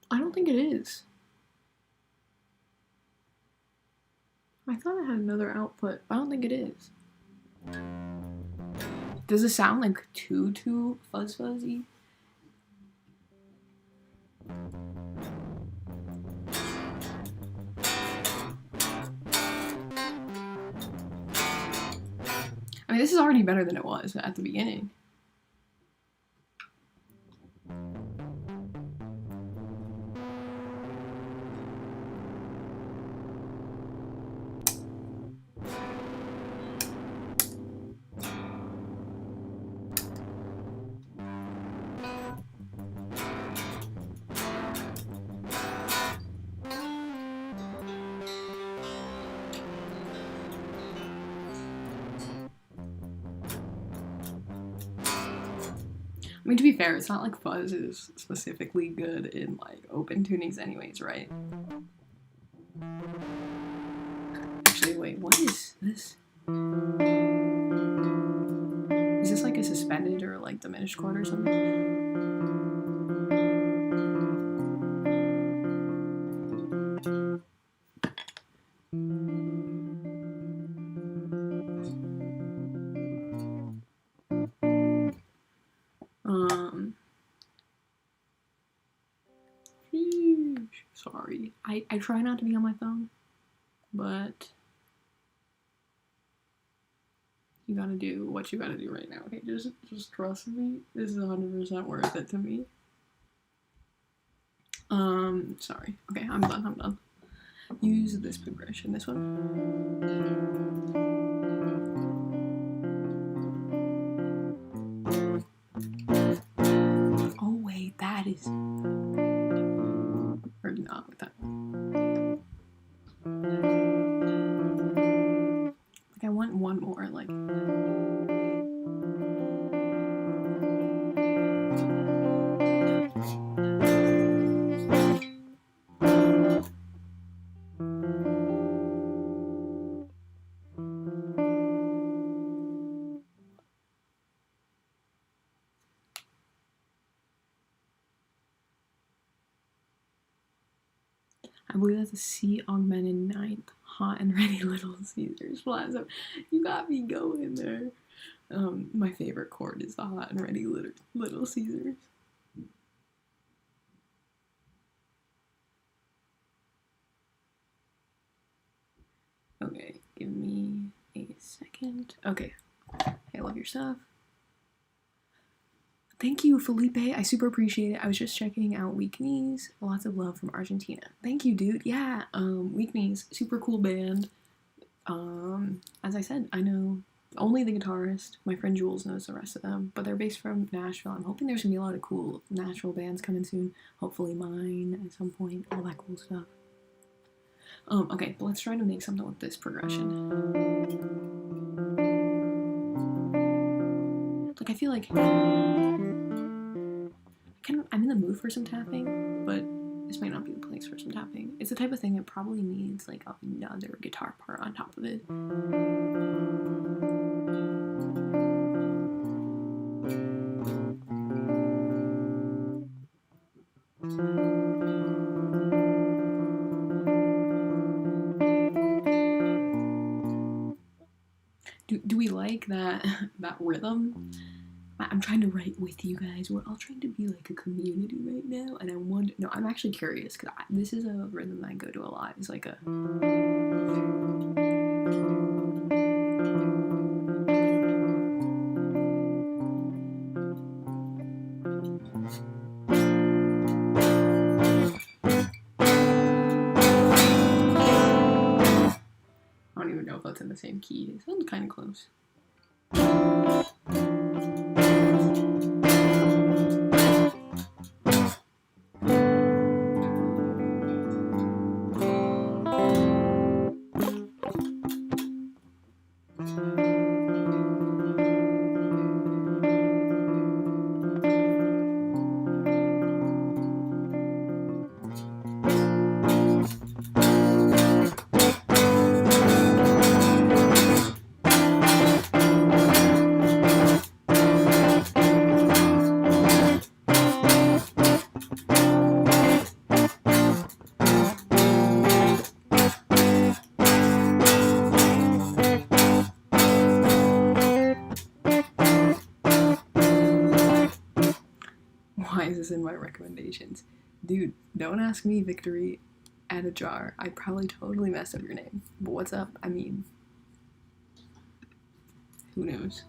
[SPEAKER 1] I don't think it is. I thought I had another output, but I don't think it is. Does it sound like too fuzzy? I mean, this is already better than it was at the beginning. I mean, to be fair, it's not like fuzz is specifically good in, like, open tunings anyways, right? Actually, wait, what is this? Is this like a suspended or, like, diminished chord or something? sorry. I try not to be on my phone, but you gotta do what you gotta do right now, okay? Just trust me. This is 100% worth it to me. Sorry. Okay, I'm done. Use this progression, this one. Oh wait, that is... Or not with that. Like, I want one more, like... I believe that's a C augmented ninth. Hot and ready Little Caesars Plaza. You got me going there. My favorite chord is the hot and ready Little Caesars. Okay, give me a second. Okay, I love your stuff. Thank you, Felipe. I super appreciate it. I was just checking out Weak Knees. Lots of love from Argentina. Thank you, dude. Yeah, Weak Knees, super cool band. As I said, I know only the guitarist. My friend Jules knows the rest of them, but they're based from Nashville. I'm hoping there's gonna be a lot of cool Nashville bands coming soon. Hopefully mine at some point. All that cool stuff. Okay, but let's try to make something with this progression. Like, I feel like I'm in the mood for some tapping, but this might not be the place for some tapping. It's the type of thing that probably needs like another guitar part on top of it. Do we like that rhythm? I'm trying to write with you guys. We're all trying to be like a community right now, and I wonder. No, I'm actually curious because this is a rhythm that I go to a lot. It's like a. I don't even know if that's in the same key. It sounds kind of close. Why is this in my recommendations? Dude, don't ask me, Victory at a jar. I probably totally messed up your name. But what's up? I mean, who knows?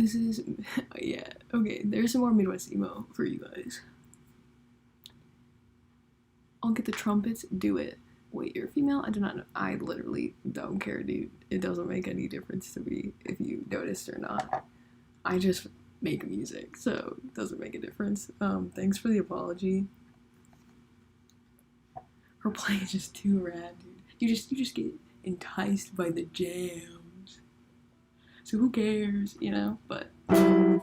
[SPEAKER 1] This is, yeah, okay, there's some more Midwest emo for you guys. I'll get the trumpets, do it. Wait, you're female? I do not know. I literally don't care, dude. It doesn't make any difference to me if you noticed or not. I just make music, so it doesn't make a difference. Thanks for the apology. Her play is just too rad, dude. You just get enticed by the jams. So who cares, you know? But I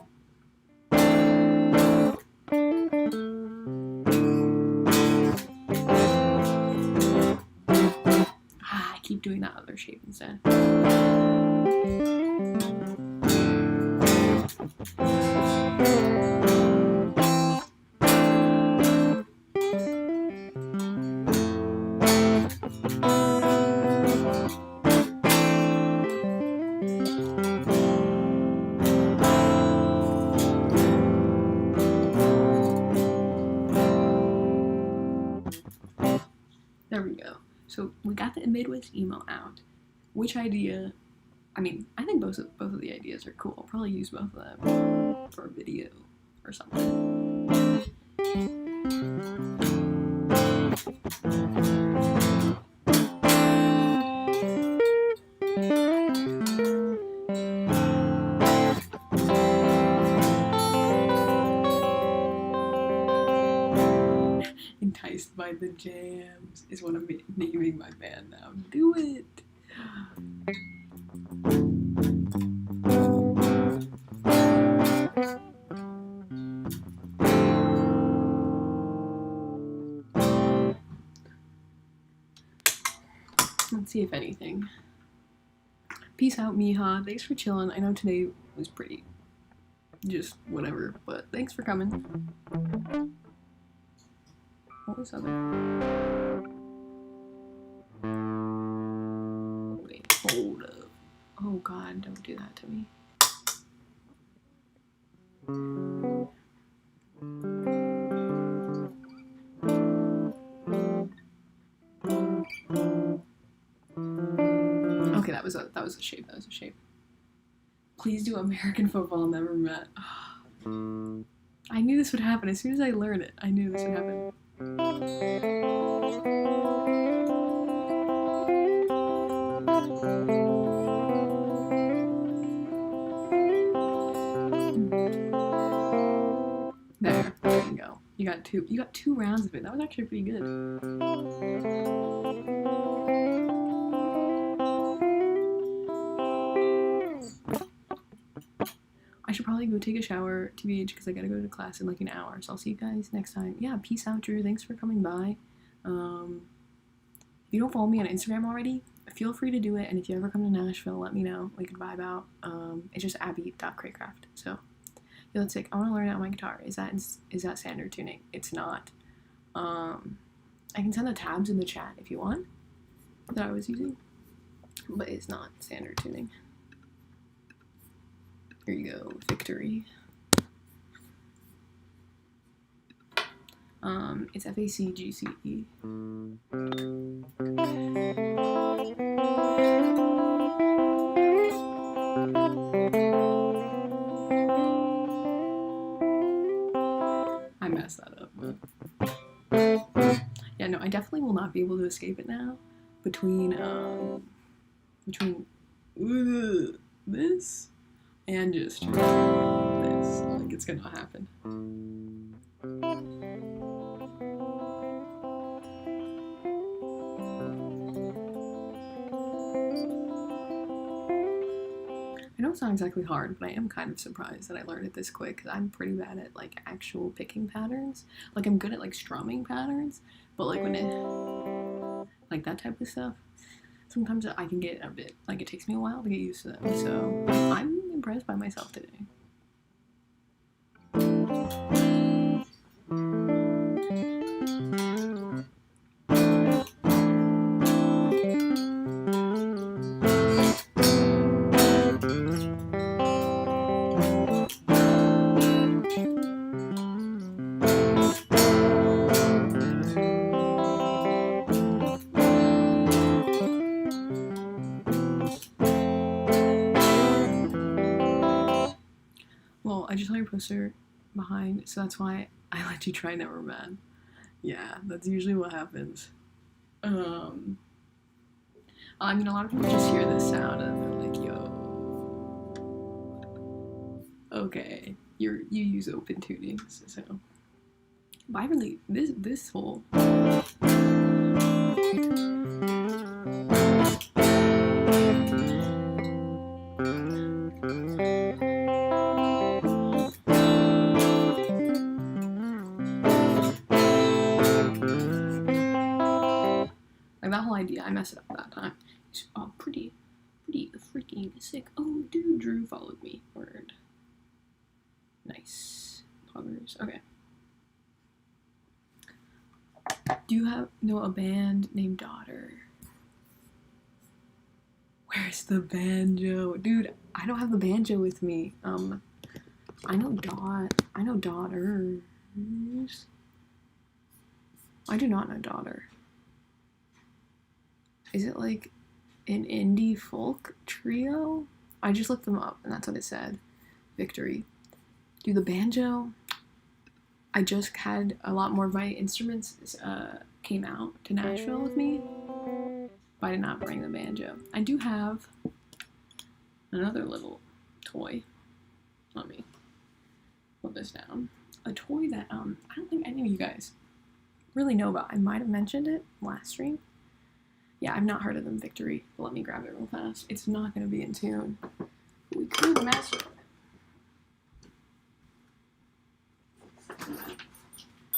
[SPEAKER 1] keep doing that other shape instead. There we go. So we got the Midwest emo out. Which idea? I mean, I think both of the ideas are cool. I'll probably use both of them for a video or something. Enticed by the jams is what I'm naming my band now. Do it! Let's see if anything. Peace out, Miha. Thanks for chilling. I know today was pretty just whatever, but thanks for coming. What was other? Wait, hold up. Oh god, don't do that to me. Okay, that was a shape. That was a shape. Please do American football. Never met. I knew this would happen as soon as I learned it. I knew this would happen. There you go. You got two rounds of it. That was actually pretty good. I should probably go take a shower, TBH, because I gotta go to class in like an hour. So I'll see you guys next time. Yeah, peace out, Drew. Thanks for coming by. If you don't follow me on Instagram already, feel free to do it. And if you ever come to Nashville, let me know. We can vibe out. It's just abby.craycraft. So, yeah, that's sick. I want to learn out my guitar. Is that standard tuning? It's not. I can send the tabs in the chat if you want that I was using, but it's not standard tuning. Here you go, victory. It's FACGCE. I messed that up, but yeah, no, I definitely will not be able to escape it now. Between this and just this, like it's gonna happen. I know it's not exactly hard, but I am kind of surprised that I learned it this quick, because I'm pretty bad at like actual picking patterns. Like I'm good at like strumming patterns, but like when it like that type of stuff, sometimes I can get a bit like it takes me a while to get used to them. So I'm impressed by myself today. saw your poster behind, so that's why I let you try Neverman. Yeah, that's usually what happens. I mean, a lot of people just hear this sound and they're like, yo, okay, you use open tunings, so. But I really, this whole... Like, that whole idea, I messed it up that time. It's pretty freaking sick. Oh, dude, Drew followed me. Word. Nice. Poggers. Okay. Do you know a band named Daughter? Where's the banjo? Dude, I don't have the banjo with me. I know Daughters. I do not know Daughter. Is it like an indie folk trio? I just looked them up and that's what it said. Victory. Dude, the banjo, I just had a lot more of my instruments came out to Nashville with me, but I did not bring the banjo. I do have another little toy. Let me put this down. A toy that I don't think any of you guys really know about. I might have mentioned it last stream. Yeah, I've not heard of them, Victory, but let me grab it real fast. It's not going to be in tune. We could master it.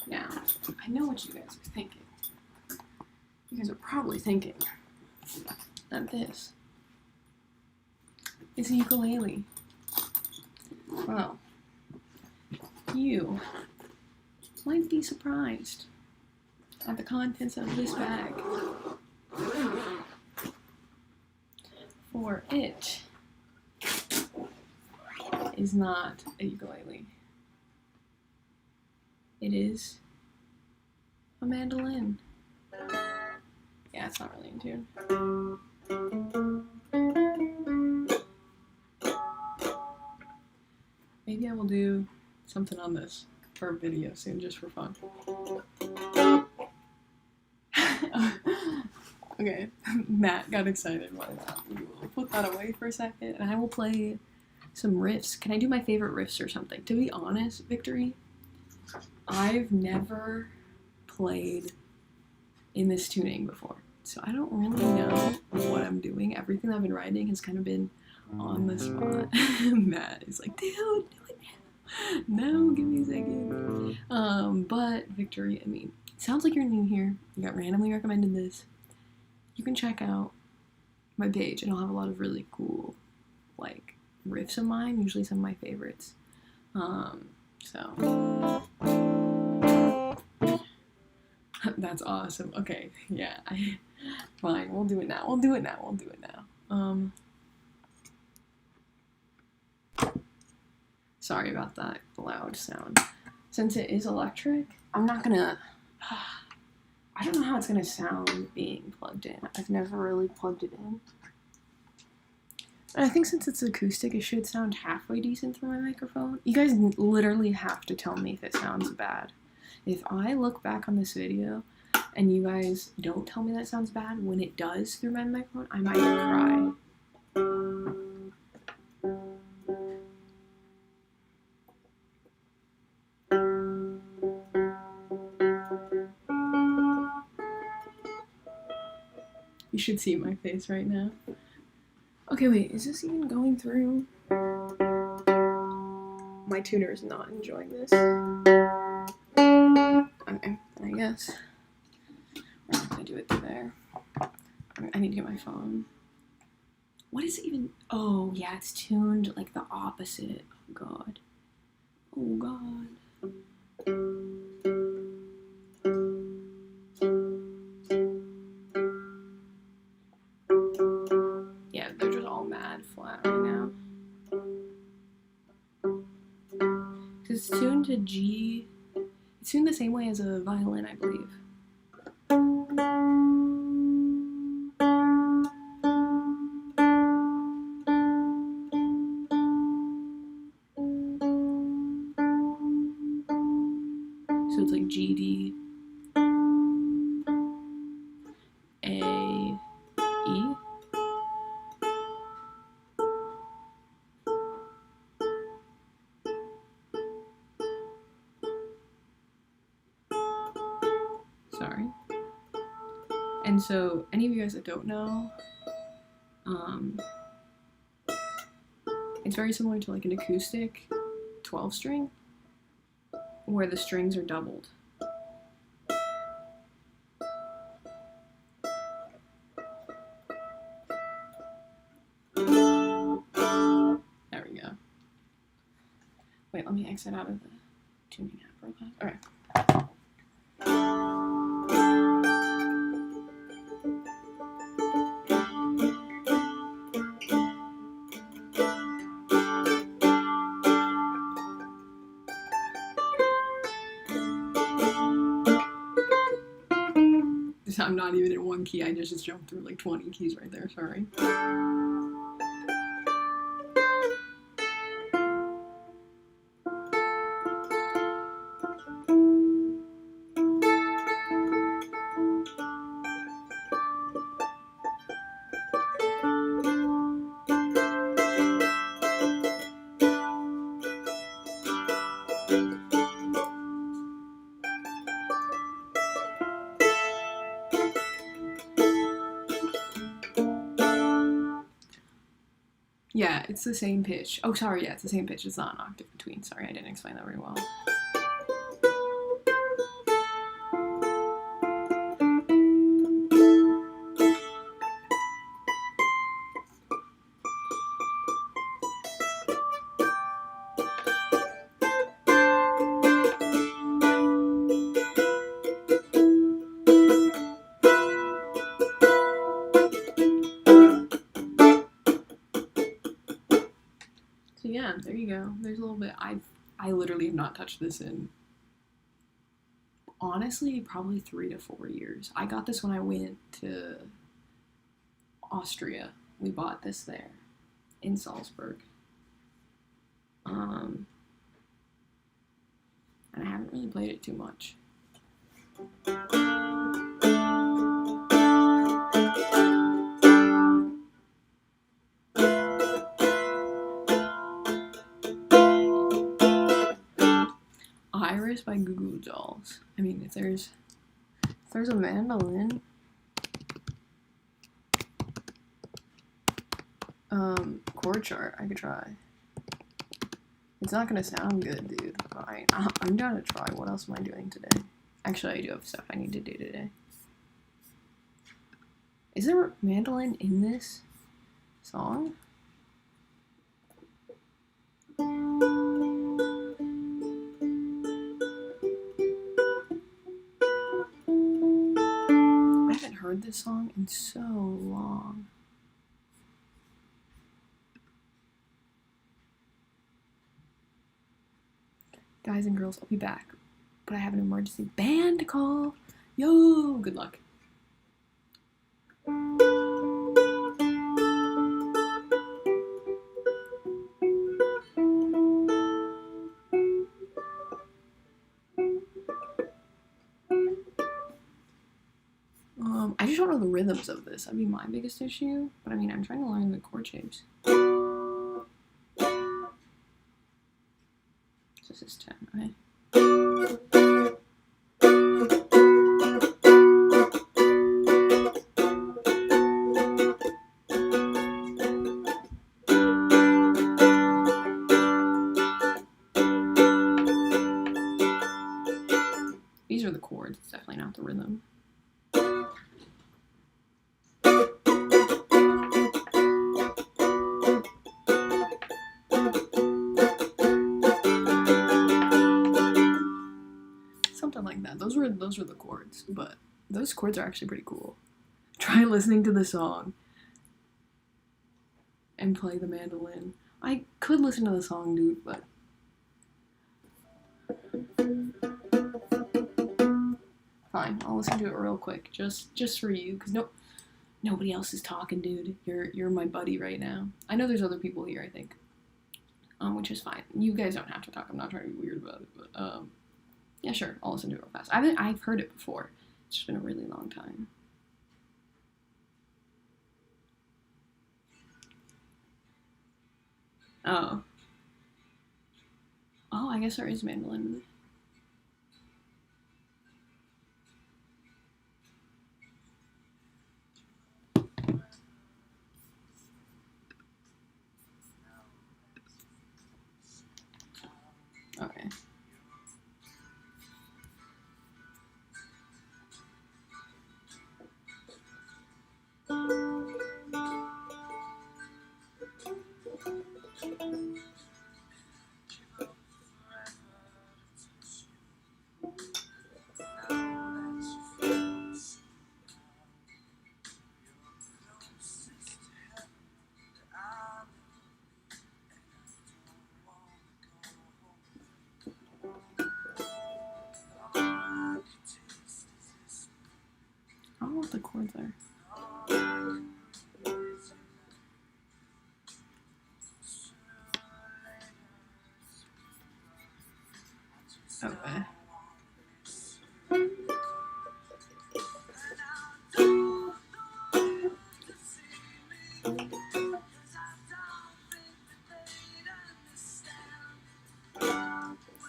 [SPEAKER 1] Now, I know what you guys are thinking. You guys are probably thinking that this is a ukulele. Well, you might be surprised at the contents of this bag. For it is not a ukulele. It is a mandolin. Yeah, it's not really in tune. Maybe I will do something on this for a video soon, just for fun. Okay, Matt got excited by that. We will put that away for a second, and I will play some riffs. Can I do my favorite riffs or something? To be honest, Victory, I've never played in this tuning before, so I don't really know what I'm doing. Everything I've been writing has kind of been on the spot. Matt is like, dude, do it now. No, give me a second. But Victory, I mean, it sounds like you're new here. You got randomly recommended this. You can check out my page, and I'll have a lot of really cool, like, riffs of mine, usually some of my favorites. So that's awesome. Okay, yeah, fine, we'll do it now. Sorry about that loud sound. Since it is electric, I'm not gonna, I don't know how it's gonna sound being plugged in. I've never really plugged it in. And I think since it's acoustic, it should sound halfway decent through my microphone. You guys literally have to tell me if it sounds bad. If I look back on this video and you guys don't tell me that sounds bad when it does through my microphone, I might cry. You should see my face right now. Okay, wait, is this even going through? My tuner is not enjoying this. Okay, I guess we're not gonna do it through there. I need to get my phone. What is it even? Oh, yeah, it's tuned like the opposite. Oh, God. Oh, God. Yeah, they're just all mad flat right now. Because it's tuned to G. It's tuned the same way as a violin, I believe. G, D, A, E. Sorry. And so, any of you guys that don't know, it's very similar to like an acoustic 12 string, where the strings are doubled. There we go. Wait, let me exit out of the tuning app real fast. Alright. I'm not even in one key, I just jumped through like 20 keys right there, sorry. Yeah, it's the same pitch. Oh, sorry, yeah, it's the same pitch. It's not an octave between. Sorry, I didn't explain that very well. So yeah, there you go. There's a little bit. I literally have not touched this in, honestly, probably 3 to 4 years. I got this when I went to Austria. We bought this there in Salzburg. And I haven't really played it too much. Iris by Goo Goo Dolls. I mean, if there's a mandolin, chord chart I could try. It's not gonna sound good, dude. I'm down to try. What else am I doing today? Actually, I do have stuff I need to do today. Is there a mandolin in this song? I haven't heard this song in so long. Guys and girls, I'll be back. But I have an emergency band call. Yo, good luck. I just don't know the rhythms of this. That'd be my biggest issue. But I mean, I'm trying to learn the chord shapes. This is 10, right? These are the chords. It's definitely not the rhythm. Something like that. Those were the chords, but those chords are actually pretty cool. Try listening to the song and play the mandolin. I could listen to the song, dude, but fine. I'll listen to it real quick, just for you, because nobody else is talking, dude. You're my buddy right now. I know there's other people here, I think, which is fine. You guys don't have to talk. I'm not trying to be weird about it, but Yeah, sure. I'll listen to it real fast. I've heard it before. It's just been a really long time. Oh. Oh, I guess there is mandolin. Okay. I don't know what the chords are. Okay.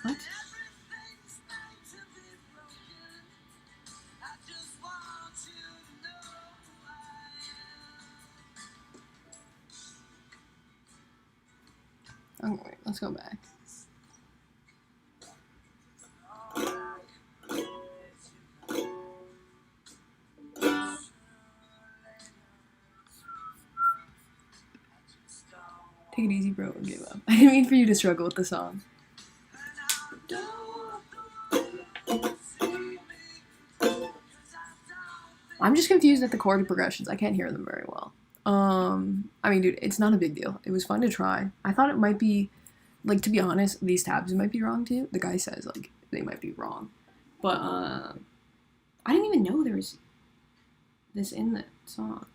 [SPEAKER 1] What? Oh, wait, let's go back. Take it easy, bro, and give up. I didn't mean for you to struggle with the song. I'm just confused at the chord progressions. I can't hear them very well. I mean, dude, it's not a big deal. It was fun to try. I thought it might be, like, to be honest, these tabs might be wrong too. The guy says, like, they might be wrong. But, I didn't even know there was this in the song.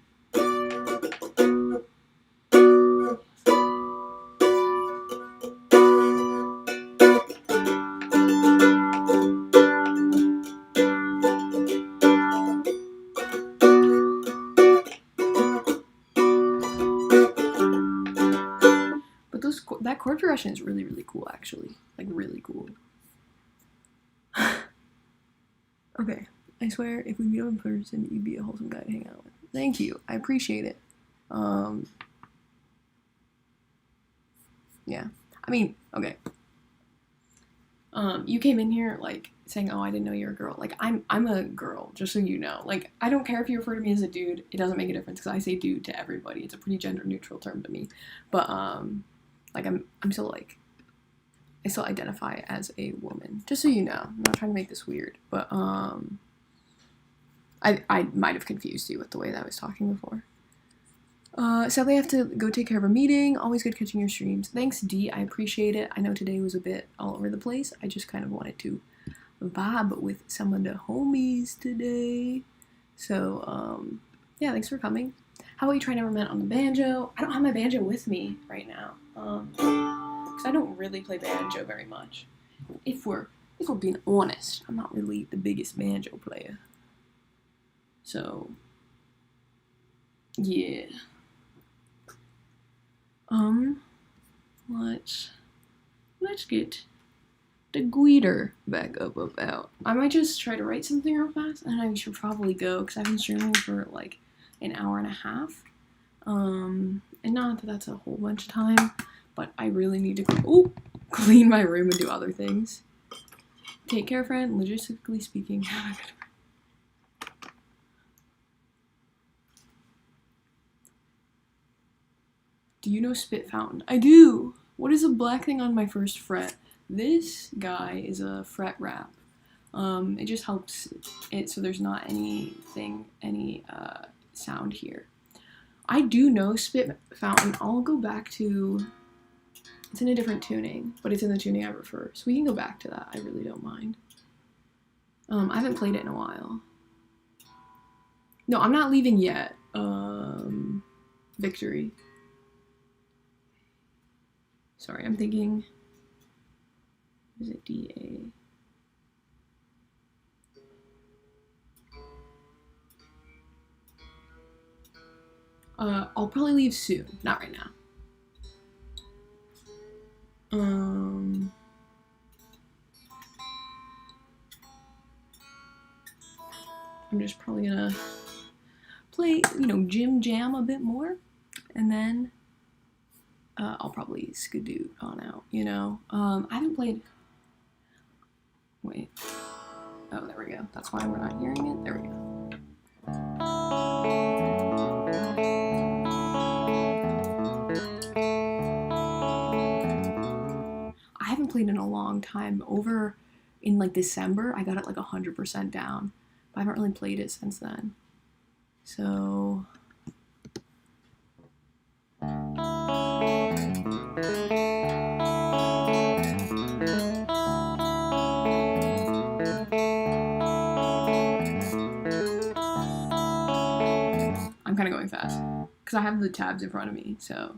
[SPEAKER 1] But that chord progression is really, really cool, actually. Like, really cool. Okay. I swear, if we meet up in person, you'd be a wholesome guy to hang out with. Thank you. I appreciate it. Yeah. I mean, okay. You came in here, like, saying, oh, I didn't know you're a girl. Like, I'm a girl, just so you know. Like, I don't care if you refer to me as a dude. It doesn't make a difference, because I say dude to everybody. It's a pretty gender-neutral term to me. But, like, I'm still, like, I still identify as a woman. Just so you know. I'm not trying to make this weird. But, I might have confused you with the way that I was talking before. Sadly, I have to go take care of a meeting. Always good catching your streams. Thanks, D. I appreciate it. I know today was a bit all over the place. I just kind of wanted to vibe with some of the homies today. So, yeah, thanks for coming. How about you try Never Meant on the banjo? I don't have my banjo with me right now. Because I don't really play banjo very much. If we're being honest, I'm not really the biggest banjo player. So, yeah. Let's get the Guider back up about. I might just try to write something real fast, and I should probably go, because I've been streaming for, like, an hour and a half. And not that that's a whole bunch of time, but I really need to clean my room and do other things. Take care, friend. Logistically speaking, have a good one. Do you know Spit Fountain? I do! What is a black thing on my first fret? This guy is a fret wrap. It just helps it so there's not any sound here. I do know Spit Fountain. I'll go back to... It's in a different tuning, but it's in the tuning I prefer. So we can go back to that. I really don't mind. I haven't played it in a while. No, I'm not leaving yet. Victory. Sorry, I'm thinking... Is it D-A? I'll probably leave soon. Not right now. I'm just probably gonna play, Jim Jam a bit more, and then I'll probably skedoot on out, I haven't played... Wait. Oh, there we go. That's why we're not hearing it. There we go. I haven't played in a long time. Over in like December, I got it like 100% down. But I haven't really played it since then. So... I'm kind of going fast because I have the tabs in front of me, so.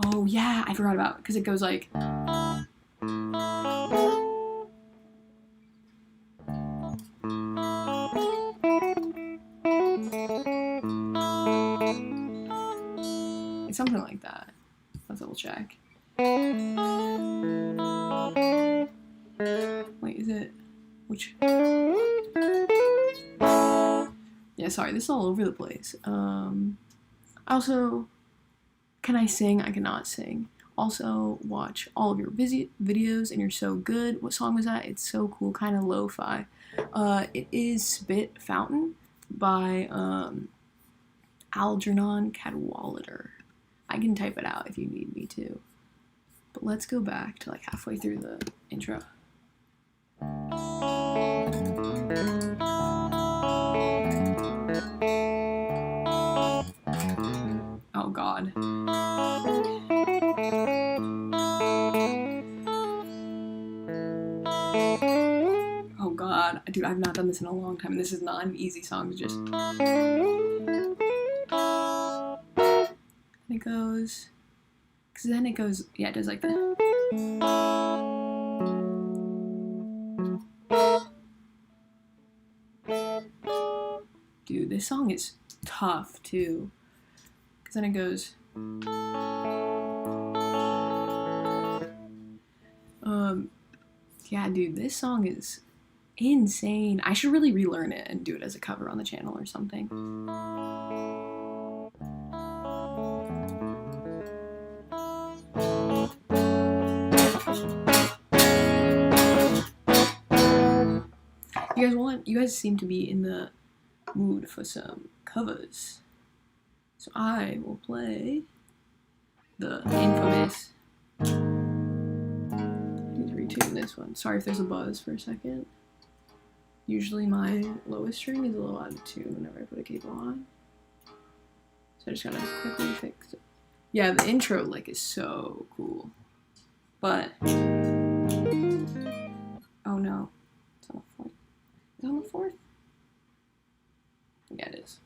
[SPEAKER 1] Oh yeah, I forgot about it because it goes like. It's something like that. Let's double check. Wait, is it? Which? Yeah, sorry, this is all over the place. Also, can I sing? I cannot sing. Also, watch all of your videos, and you're so good. What song was that? It's so cool, kind of lo-fi. It is Spit Fountain by Algernon Cadwallader. I can type it out if you need me to. But let's go back to like halfway through the intro. Oh god. Oh god. Dude, I've not done this in a long time. This is not an easy song to just... It goes... Because then it goes... Yeah, it does like that. Dude, this song is tough, too. Because then it goes... Yeah, dude, this song is insane. I should really relearn it and do it as a cover on the channel or something. You guys seem to be in the mood for some covers. So I will play the infamous... I need to retune this one. Sorry if there's a buzz for a second. Usually my lowest string is a little out of tune whenever I put a cable on. So I just gotta quickly fix it. Yeah, the intro is so cool. But... Oh no. It's on the fourth. Is it on the fourth? Yeah, it is.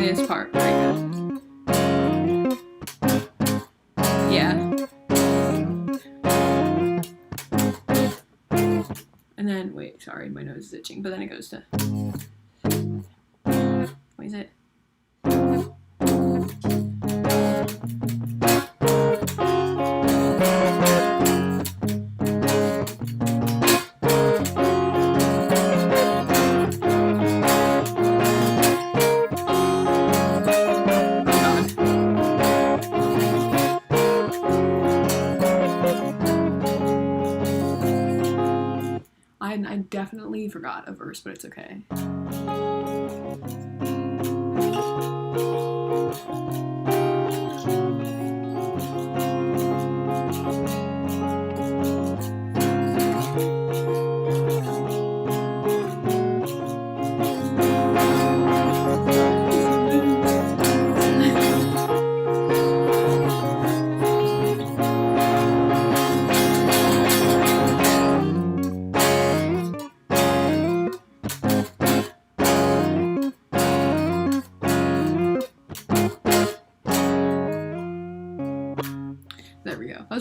[SPEAKER 1] This part right now. Yeah. And then, wait, sorry, my nose is itching, but then it goes to... What is it? I definitely forgot a verse, but it's okay.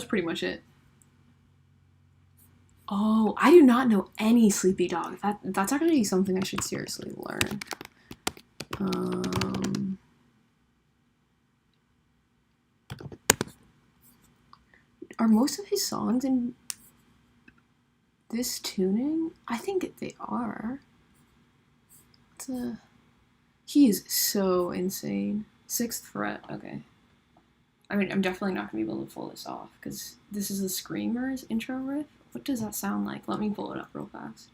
[SPEAKER 1] was pretty much it. Oh, I do not know any Sleepy Dog. That's actually something I should seriously learn. Are most of his songs in this tuning? I think they are. He is so insane. 6th fret, okay. I mean, I'm definitely not going to be able to pull this off, because this is the Screamers intro riff. What does that sound like? Let me pull it up real fast.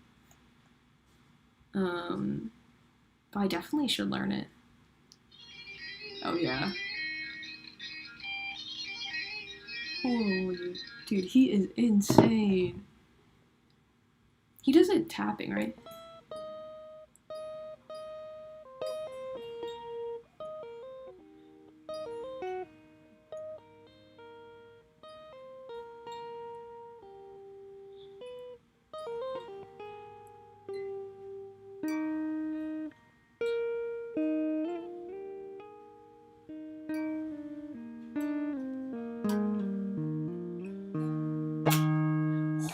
[SPEAKER 1] But I definitely should learn it. Oh, yeah. Holy, dude, he is insane. He does it tapping, right?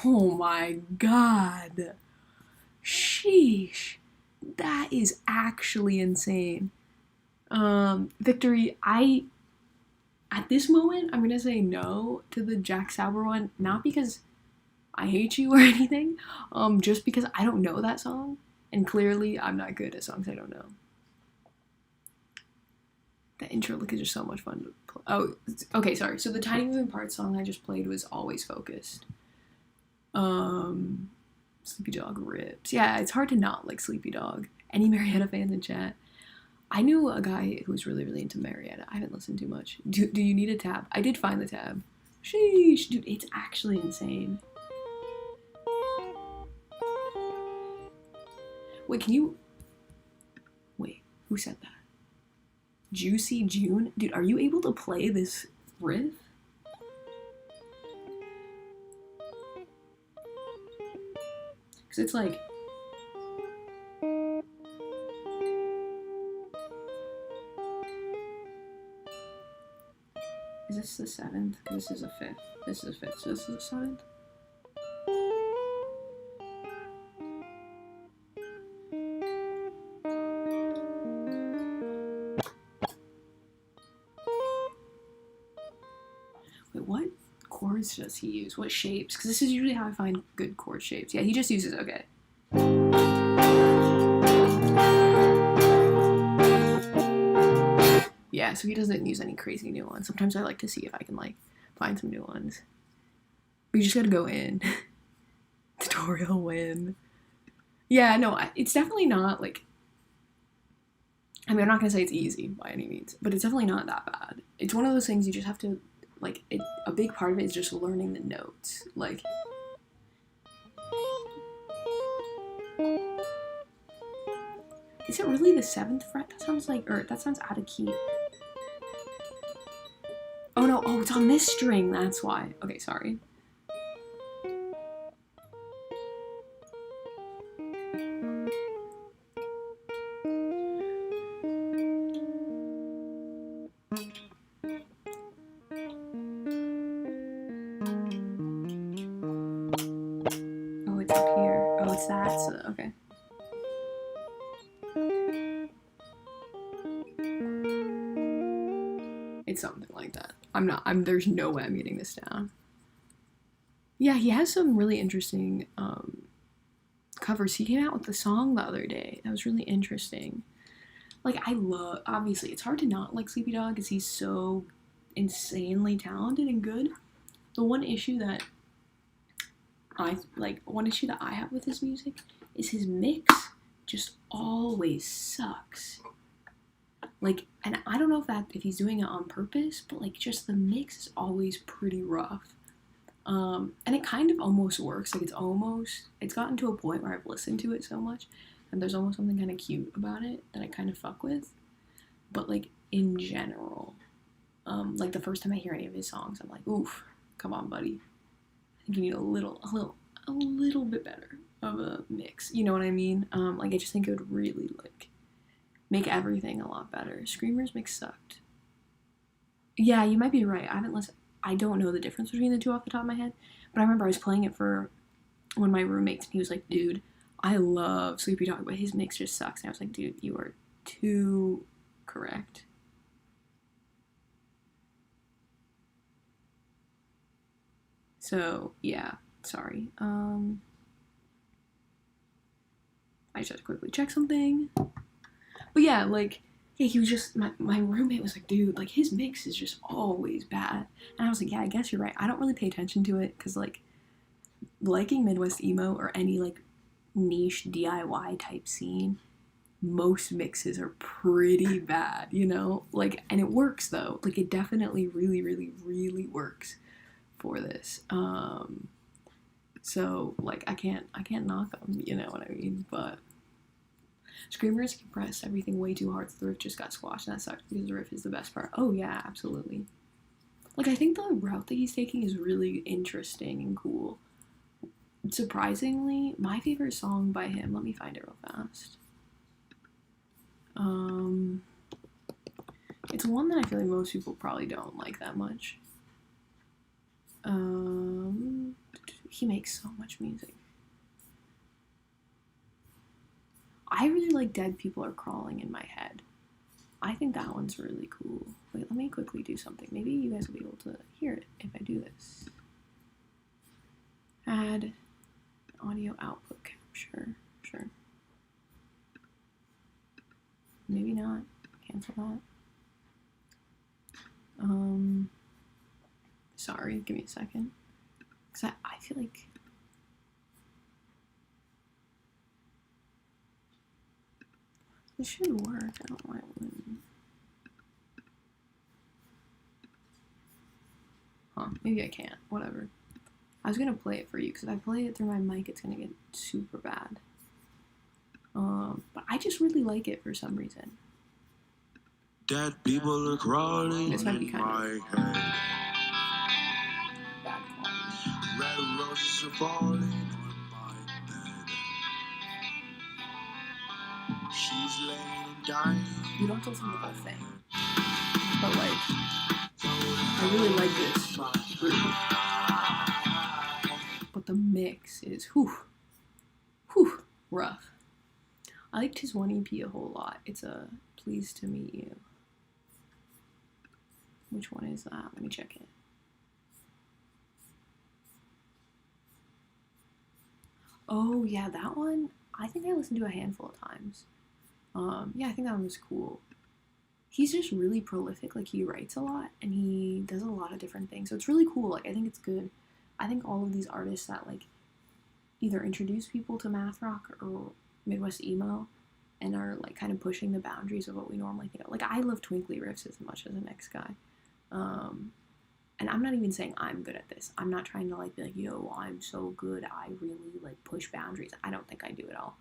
[SPEAKER 1] Oh my god. Sheesh. That is actually insane. Victory, at this moment, I'm gonna say no to the Jack Sauber one, not because I hate you or anything, just because I don't know that song, and clearly I'm not good at songs I don't know. The intro look is just so much fun to play. Oh, okay, sorry. So the Tiny Moving Parts song I just played was Always Focused. Sleepy Dog rips. Yeah, it's hard to not like Sleepy Dog. Any Marietta fans in chat? I knew a guy who was really, really into Marietta. I haven't listened too much. Do you need a tab? I did find the tab. Sheesh, dude, it's actually insane. Wait, can you... Wait, who said that? Juicy June? Dude, are you able to play this riff? Because it's like... Is this the 7th? This is a 5th. This is a 5th, so this is the 7th? Wait, what chords does he use? What shapes? Because this is usually how I find good chord shapes. Yeah, he just uses, okay. Yeah, so he doesn't use any crazy new ones. Sometimes I like to see if I can, like, find some new ones. But you just gotta go in. Tutorial win. Yeah, no, it's definitely not, like... I mean, I'm not gonna say it's easy by any means, but it's definitely not that bad. It's one of those things you just have to, like, a big part of it is just learning the notes. Like... Is it really the 7th fret? That sounds like, or that sounds out of key. Oh no, oh, it's on this string, that's why. Okay, sorry. Oh, it's up here. Oh, it's that, so, okay. It's something like that. There's no way I'm getting this down. Yeah, he has some really interesting covers. He came out with the song the other day. That was really interesting. Like, obviously, it's hard to not like Sleepy Dog because he's so insanely talented and good. The one issue that I have with his music is his mix just always sucks. Like, and I don't know if he's doing it on purpose, but like just the mix is always pretty rough. And it kind of almost works. Like it's gotten to a point where I've listened to it so much and there's almost something kind of cute about it that I kind of fuck with. But like in general, like the first time I hear any of his songs, I'm like, oof, come on, buddy. I think you need a little bit better of a mix. You know what I mean? Like I just think it would really like make everything a lot better. Screamer's mix sucked. Yeah, you might be right. I haven't listened. I don't know the difference between the two off the top of my head, but I remember I was playing it for one of my roommates, and he was like, dude, I love Sleepy Dog, but his mix just sucks. And I was like, dude, you are too correct. So, yeah, sorry. I just had to quickly check something. But yeah, like, yeah, he was just, my roommate was like, dude, like, his mix is just always bad. And I was like, yeah, I guess you're right. I don't really pay attention to it, because, like, liking Midwest emo or any, like, niche DIY type scene, most mixes are pretty bad, you know? Like, and it works, though. Like, it definitely really, really, really works for this. So, like, I can't knock them, you know what I mean? But Screamers compressed everything way too hard, so the riff just got squashed, and that sucks because the riff is the best part. Oh yeah, absolutely. Like, I think the route that he's taking is really interesting and cool. Surprisingly, my favorite song by him, let me find it real fast. It's one that I feel like most people probably don't like that much. He makes so much music. I really like Dead People Are Crawling in My Head. I think that one's really cool. Wait, let me quickly do something. Maybe you guys will be able to hear it if I do this. Add audio output capture. Sure. Maybe not. Cancel that. Sorry, give me a second. Because I feel like... This should work. I don't know why it wouldn't. Huh, maybe I can't. Whatever. I was gonna play it for you, because if I play it through my mic, it's gonna get super bad. But I just really like it for some reason.
[SPEAKER 2] Dead people are crawling
[SPEAKER 1] This might be
[SPEAKER 2] in
[SPEAKER 1] kind
[SPEAKER 2] my
[SPEAKER 1] of
[SPEAKER 2] head.
[SPEAKER 1] bad quality.
[SPEAKER 2] Red roses are falling on my bed. She's laying dying.
[SPEAKER 1] You don't listen to the whole thing, but like, I really like this group. But the mix is rough. I liked his one EP a whole lot. It's a Pleased to Meet You. Which one is that? Let me check it. Oh yeah, that one. I think I listened to a handful of times. Yeah, I think that one was cool. He's just really prolific. Like, he writes a lot and he does a lot of different things. So it's really cool. Like, I think it's good. I think all of these artists that like either introduce people to math rock or Midwest emo and are like kind of pushing the boundaries of what we normally think of. Like, I love twinkly riffs as much as the next guy. And I'm not even saying I'm good at this. I'm not trying to like be like, yo, I'm so good. I really like push boundaries. I don't think I do at all.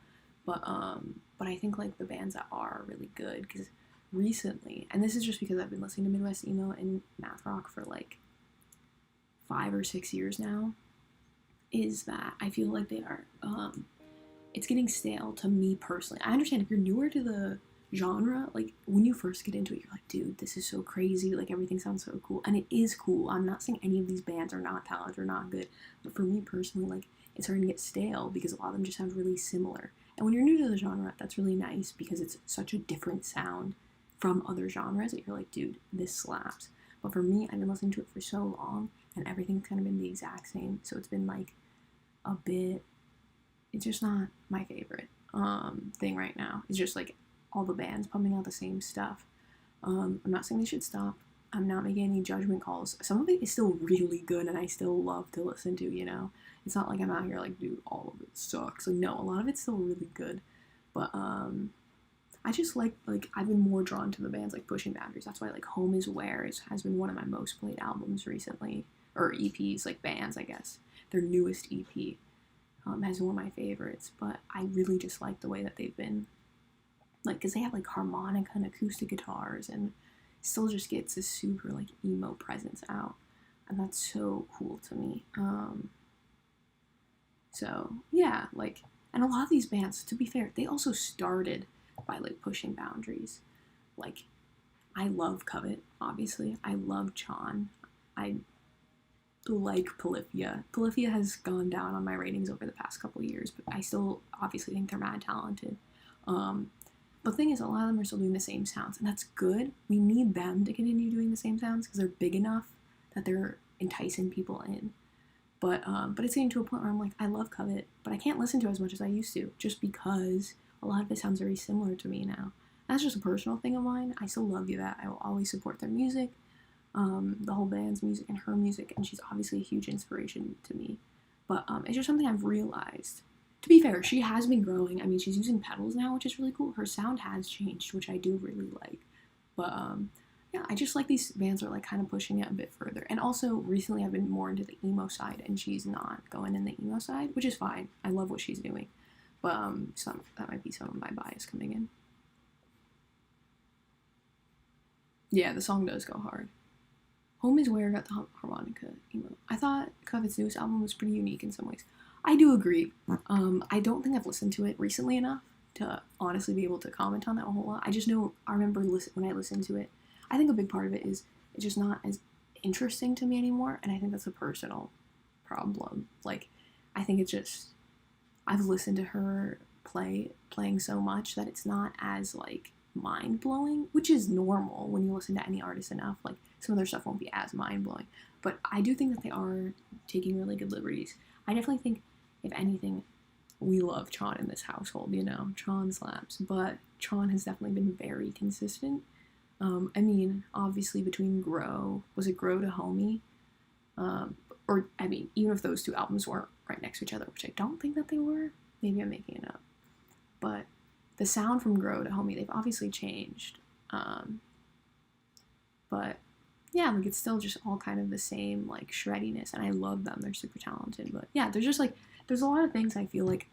[SPEAKER 1] But I think like the bands that are really good, because recently, and this is just because I've been listening to Midwest emo and math rock for like 5 or 6 years now, is that I feel like they are it's getting stale to me personally. I understand if you're newer to the genre, like when you first get into it, you're like, dude, this is so crazy, like everything sounds so cool, and it is cool. I'm not saying any of these bands are not talented or not good, but for me personally, like, it's starting to get stale because a lot of them just sound really similar. And when you're new to the genre, that's really nice because it's such a different sound from other genres that you're like, dude, this slaps. But for me, I've been listening to it for so long and everything's kind of been the exact same, so it's been like a bit, it's just not my favorite thing right now. It's just like all the bands pumping out the same stuff. I'm not saying they should stop. I'm not making any judgment calls. Some of it is still really good and I still love to listen to, you know? It's not like I'm out here like, dude, all of it sucks. Like, no, a lot of it's still really good. But I just like I've been more drawn to the bands like pushing boundaries. That's why like Home Is Where has been one of my most played albums recently. Or EPs, like bands, I guess. Their newest EP has been one of my favorites. But I really just like the way that they've been, like, because they have like harmonica and acoustic guitars and still just gets this super like emo presence out, and that's so cool to me. So yeah, like, and a lot of these bands, to be fair, they also started by like pushing boundaries. Like, I love Covet, obviously. I love Chan. I like Polyphia. Polyphia has gone down on my ratings over the past couple of years, but I still obviously think they're mad talented. But the thing is, a lot of them are still doing the same sounds, and that's good. We need them to continue doing the same sounds because they're big enough that they're enticing people in. But it's getting to a point where I'm like, I love Covet, but I can't listen to it as much as I used to, just because a lot of it sounds very similar to me now. That's just a personal thing of mine. I still love Yvette. I will always support their music, the whole band's music and her music, and she's obviously a huge inspiration to me. But it's just something I've realized. To be fair, she has been growing. I mean, she's using pedals now, which is really cool. Her sound has changed, which I do really like. But yeah, I just like these bands are like kind of pushing it a bit further. And also recently I've been more into the emo side, and she's not going in the emo side, which is fine. I love what she's doing. But that might be some of my bias coming in. Yeah, the song does go hard. Home is where I got the harmonica emo. I thought Covet's newest album was pretty unique in some ways. I do agree. I don't think I've listened to it recently enough to honestly be able to comment on that a whole lot. I just know I remember when I listened to it. I think a big part of it is it's just not as interesting to me anymore, and I think that's a personal problem. Like, I think it's just I've listened to her playing so much that it's not as like mind-blowing, which is normal when you listen to any artist enough. Like, some of their stuff won't be as mind-blowing, but I do think that they are taking really good liberties. I definitely think, if anything, we love Chon in this household, you know. Chon slaps, but Chon has definitely been very consistent. I mean, obviously between was it Grow to Homie? Or, I mean, even if those two albums weren't right next to each other, which I don't think that they were, maybe I'm making it up. But the sound from Grow to Homie, they've obviously changed. But yeah, like it's still just all kind of the same like shreddiness, and I love them. They're super talented. But yeah, there's a lot of things I feel like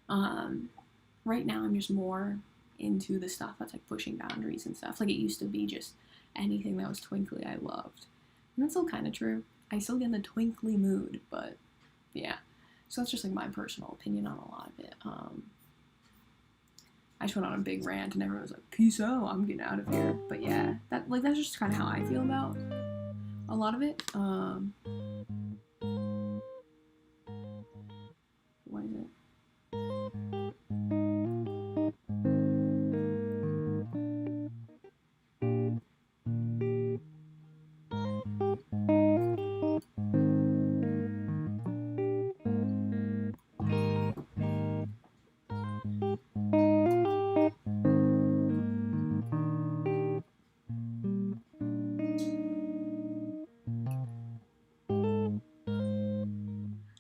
[SPEAKER 1] right now I'm just more into the stuff that's like pushing boundaries and stuff. Like, it used to be just anything that was twinkly I loved. And that's still kind of true. I still get in the twinkly mood, but yeah. So that's just like my personal opinion on a lot of it. I just went on a big rant and everyone was like, peace out, I'm getting out of here. But yeah, that's just kind of how I feel about a lot of it. What is it?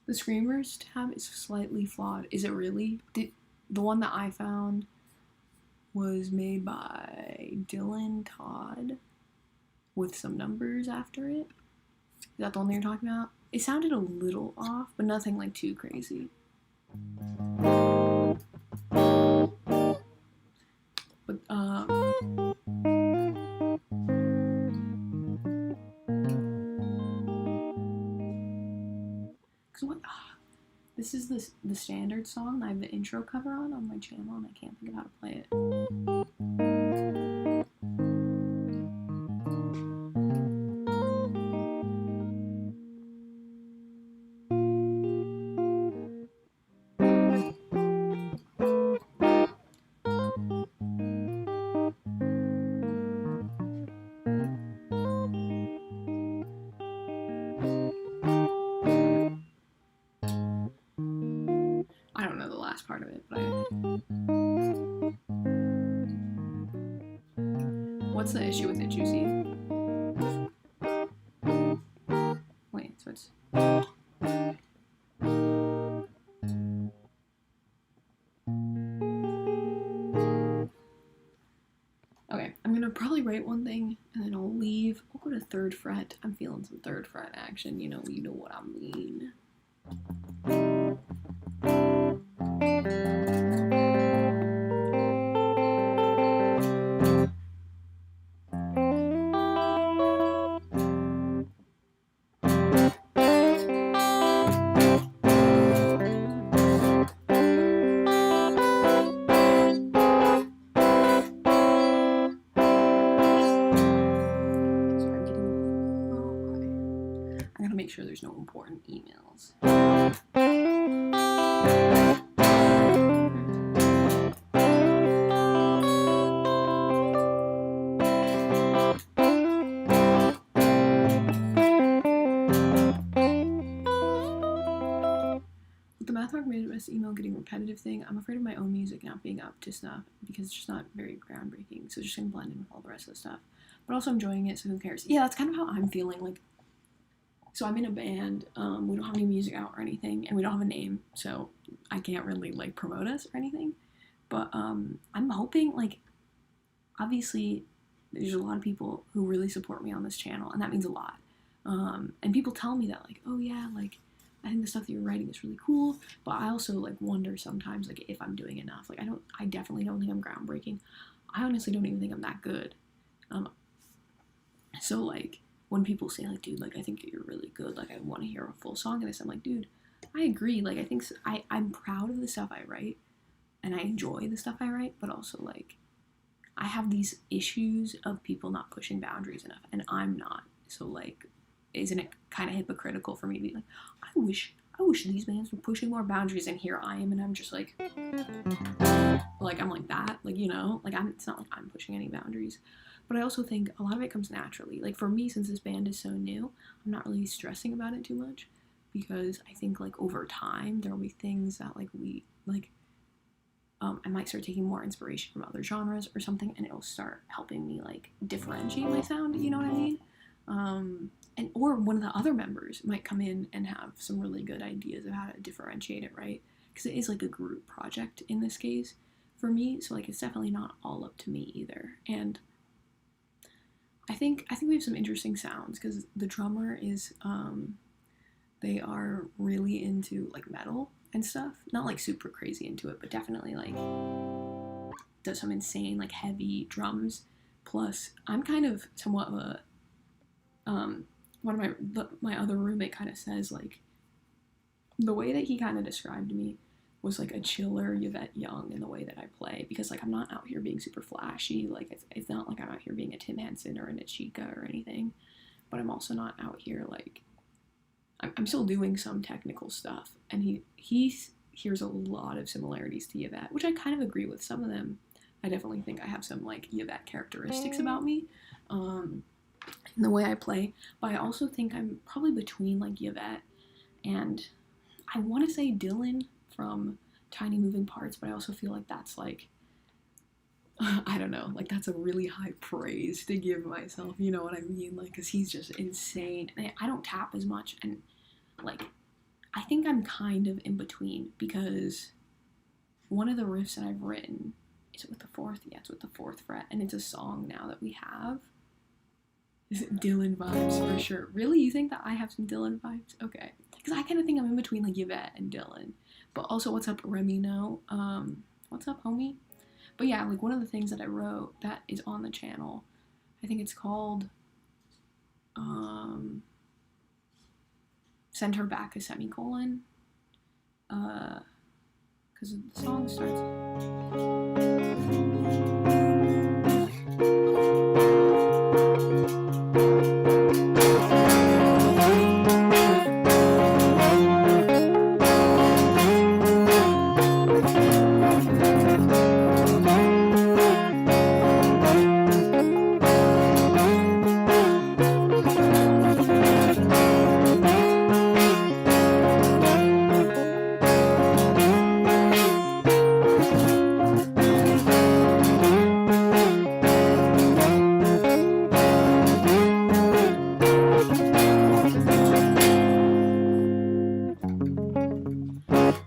[SPEAKER 1] The Screamers tab is slightly flawed. Is it really? The one that I found was made by Dylan Todd with some numbers after it. Is that the one that you're talking about? It sounded a little off, but nothing like too crazy. But this is the standard song. I have the intro cover on my channel, and I can't think of how to play it. I don't know the last part of it, but what's the issue with it, Juicy? Wait, so it's... Okay, I'm gonna probably write one thing, and then I'll leave. I'll go to 3rd fret. I'm feeling some 3rd fret action, you know what I mean. there's no important emails. With the Math Rock Midwest email getting repetitive thing, I'm afraid of my own music not being up to snuff because it's just not very groundbreaking, so it's just gonna blend in with all the rest of the stuff. But also enjoying it, so who cares? Yeah, that's kind of how I'm feeling. Like, so I'm in a band, we don't have any music out or anything, and we don't have a name, so I can't really, like, promote us or anything. But I'm hoping, like, obviously there's a lot of people who really support me on this channel, and that means a lot. And people tell me that, like, oh yeah, like, I think the stuff that you're writing is really cool, but I also, like, wonder sometimes, like, if I'm doing enough. Like, I definitely don't think I'm groundbreaking. I honestly don't even think I'm that good. So, like, when people say, like, dude, like, I think you're really good, like, I want to hear a full song of this, I'm like, dude, I agree. Like, I think I'm proud of the stuff I write, and I enjoy the stuff I write, but also, like, I have these issues of people not pushing boundaries enough, and I'm not. So, like, isn't it kind of hypocritical for me to be like, I wish these bands were pushing more boundaries, and here I am, and I'm just like I'm like that, like, you know, like, it's not like I'm pushing any boundaries. But I also think a lot of it comes naturally. Like, for me, since this band is so new, I'm not really stressing about it too much, because I think, like, over time there will be things that, like, I might start taking more inspiration from other genres or something, and it'll start helping me, like, differentiate my sound, you know what I mean? Or one of the other members might come in and have some really good ideas of how to differentiate it, right? Because it is, like, a group project in this case for me, so, like, it's definitely not all up to me either. And I think we have some interesting sounds, because the drummer is, they are really into, like, metal and stuff. Not, like, super crazy into it, but definitely, like, does some insane, like, heavy drums. Plus, I'm kind of somewhat of a, one of my other roommate kind of says, like, the way that he kind of described me was, like, a chiller Yvette Young in the way that I play, because, like, I'm not out here being super flashy. Like, it's not like I'm out here being a Tim Henson or an Ichika or anything, but I'm also not out here, like, I'm still doing some technical stuff, and he hears a lot of similarities to Yvette, which I kind of agree with. Some of them, I definitely think I have some, like, Yvette characteristics about me, in the way I play, but I also think I'm probably between, like, Yvette and, I want to say, Dylan from Tiny Moving Parts, but I also feel like that's, like, I don't know, like, that's a really high praise to give myself, you know what I mean? Like, because he's just insane, and I don't tap as much, and, like, I think I'm kind of in between, because one of the riffs that I've written, is it with the fourth? Yeah, it's with the fourth fret, and it's a song now that we have. Is it Dylan vibes for sure? Really? You think that I have some Dylan vibes? Okay. Because I kind of think I'm in between, like, Yvette and Dylan. But also, what's up, Remino? What's up, homie? But yeah, like, one of the things that I wrote that is on the channel, I think it's called, Send Her Back a Semicolon. Because the song starts...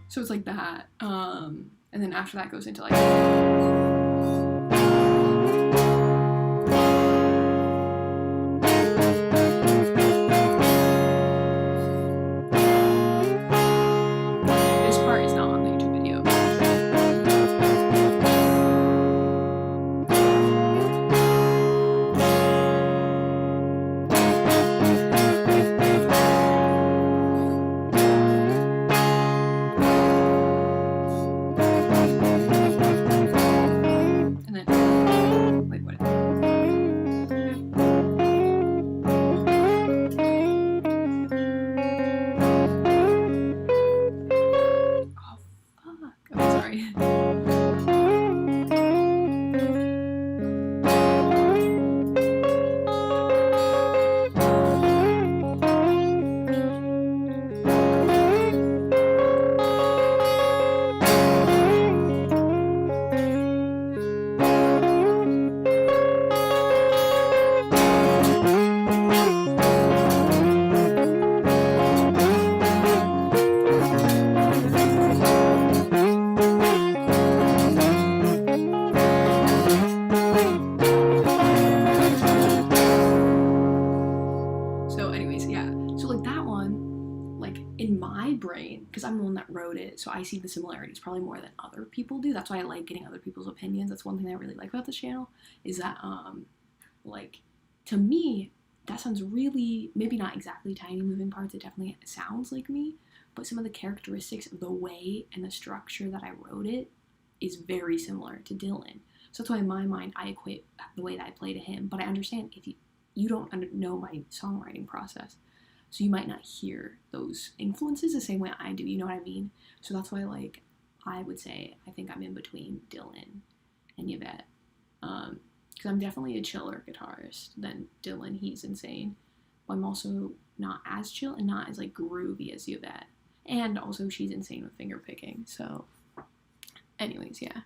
[SPEAKER 1] So it's like that, and then after that goes into, like, this part is not on the YouTube video. in my brain, because I'm the one that wrote it, so I see the similarities probably more than other people do. That's why I like getting other people's opinions. That's one thing I really like about this channel, is that like, to me, that sounds really, maybe not exactly Tiny Moving Parts, it definitely sounds like me, but some of the characteristics of the way and the structure that I wrote it is very similar to Dylan. So that's why in my mind I equate the way that I play to him. But I understand if you don't know my songwriting process, so you might not hear those influences the same way I do, you know what I mean? So that's why, like, I would say I think I'm in between Dylan and Yvette. Because I'm definitely a chiller guitarist than Dylan. He's insane. But I'm also not as chill and not as, like, groovy as Yvette. And also she's insane with finger picking. So anyways, yeah.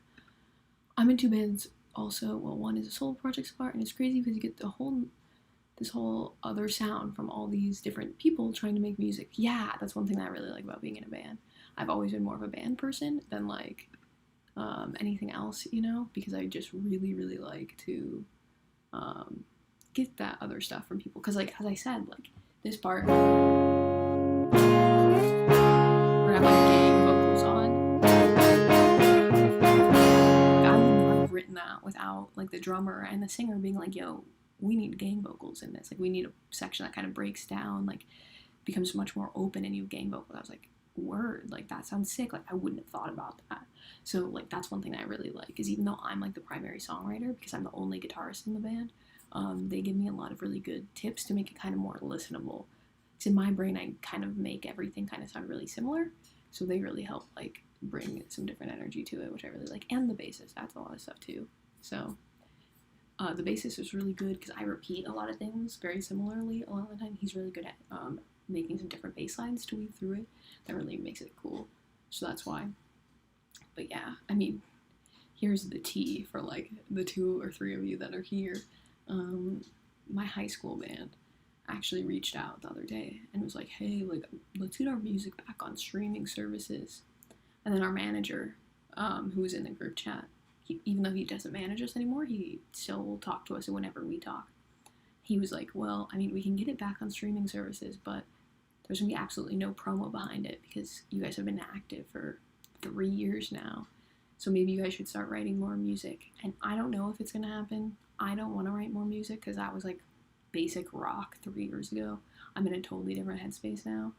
[SPEAKER 1] I'm in 2 bands also. Well, one is a solo project so far, and it's crazy because you get this whole other sound from all these different people trying to make music. Yeah, that's one thing that I really like about being in a band. I've always been more of a band person than, like, anything else, you know, because I just really, really like to get that other stuff from people. Because, like, as I said, like, this part, where I have, like, gang vocals on, I wouldn't have written that without, like, the drummer and the singer being like, yo, we need gang vocals in this. Like, we need a section that kind of breaks down, like, becomes much more open, and you have gang vocals. I was like, word, like, that sounds sick. Like, I wouldn't have thought about that. So, like, that's one thing that I really like, is even though I'm, like, the primary songwriter, because I'm the only guitarist in the band, they give me a lot of really good tips to make it kind of more listenable. Because in my brain, I kind of make everything kind of sound really similar, so they really help, like, bring some different energy to it, which I really like. And the bassist, that's a lot of stuff too. So the bassist is really good because I repeat a lot of things very similarly a lot of the time. He's really good at making some different bass lines to weave through it. That really makes it cool. So that's why. But yeah, I mean, here's the tea for, like, the 2 or 3 of you that are here. My high school band actually reached out the other day and was like, hey, like, let's get our music back on streaming services. And then our manager, who was in the group chat, even though he doesn't manage us anymore, he still will talk to us whenever we talk. He was like, well, I mean, we can get it back on streaming services, but there's going to be absolutely no promo behind it because you guys have been active for 3 years now. So maybe you guys should start writing more music. And I don't know if it's going to happen. I don't want to write more music because that was, like, basic rock 3 years ago. I'm in a totally different headspace now.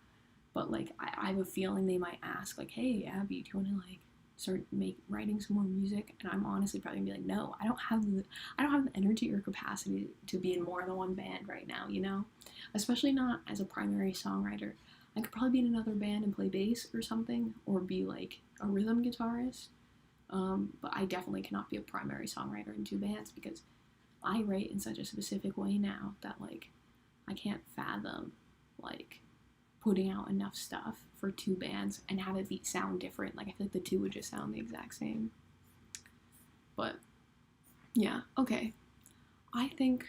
[SPEAKER 1] But, like, I have a feeling they might ask, like, hey, Abby, do you want to, like, start writing some more music? And I'm honestly probably gonna be like, no, I don't have the energy or capacity to be in more than one band right now, you know? Especially not as a primary songwriter. I could probably be in another band and play bass or something, or be, like, a rhythm guitarist. But I definitely cannot be a primary songwriter in 2 bands because I write in such a specific way now that, like, I can't fathom, like, putting out enough stuff for 2 bands and have it sound different. Like, I feel like the 2 would just sound the exact same. But yeah, okay. I think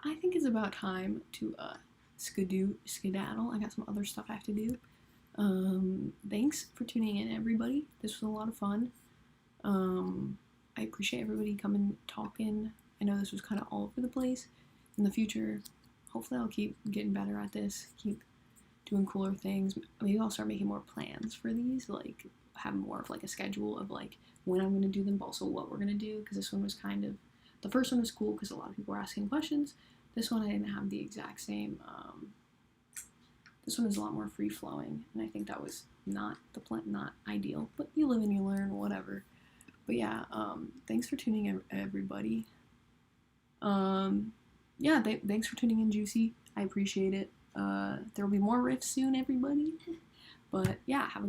[SPEAKER 1] it's about time to skedaddle. I got some other stuff I have to do. Thanks for tuning in, everybody. This was a lot of fun. I appreciate everybody coming, talking. I know this was kind of all over the place. In the future, hopefully I'll keep getting better at this, keep doing cooler things. Maybe I'll start making more plans for these, like, have more of, like, a schedule of, like, when I'm going to do them, but also what we're going to do, because this one was kind of, the first one was cool because a lot of people were asking questions. This one I didn't have the exact same, this one is a lot more free-flowing, and I think that was not ideal, but you live and you learn, whatever. But yeah, thanks for tuning in, everybody. Yeah, thanks for tuning in, Juicy. I appreciate it. There will be more riffs soon, everybody. But yeah, have a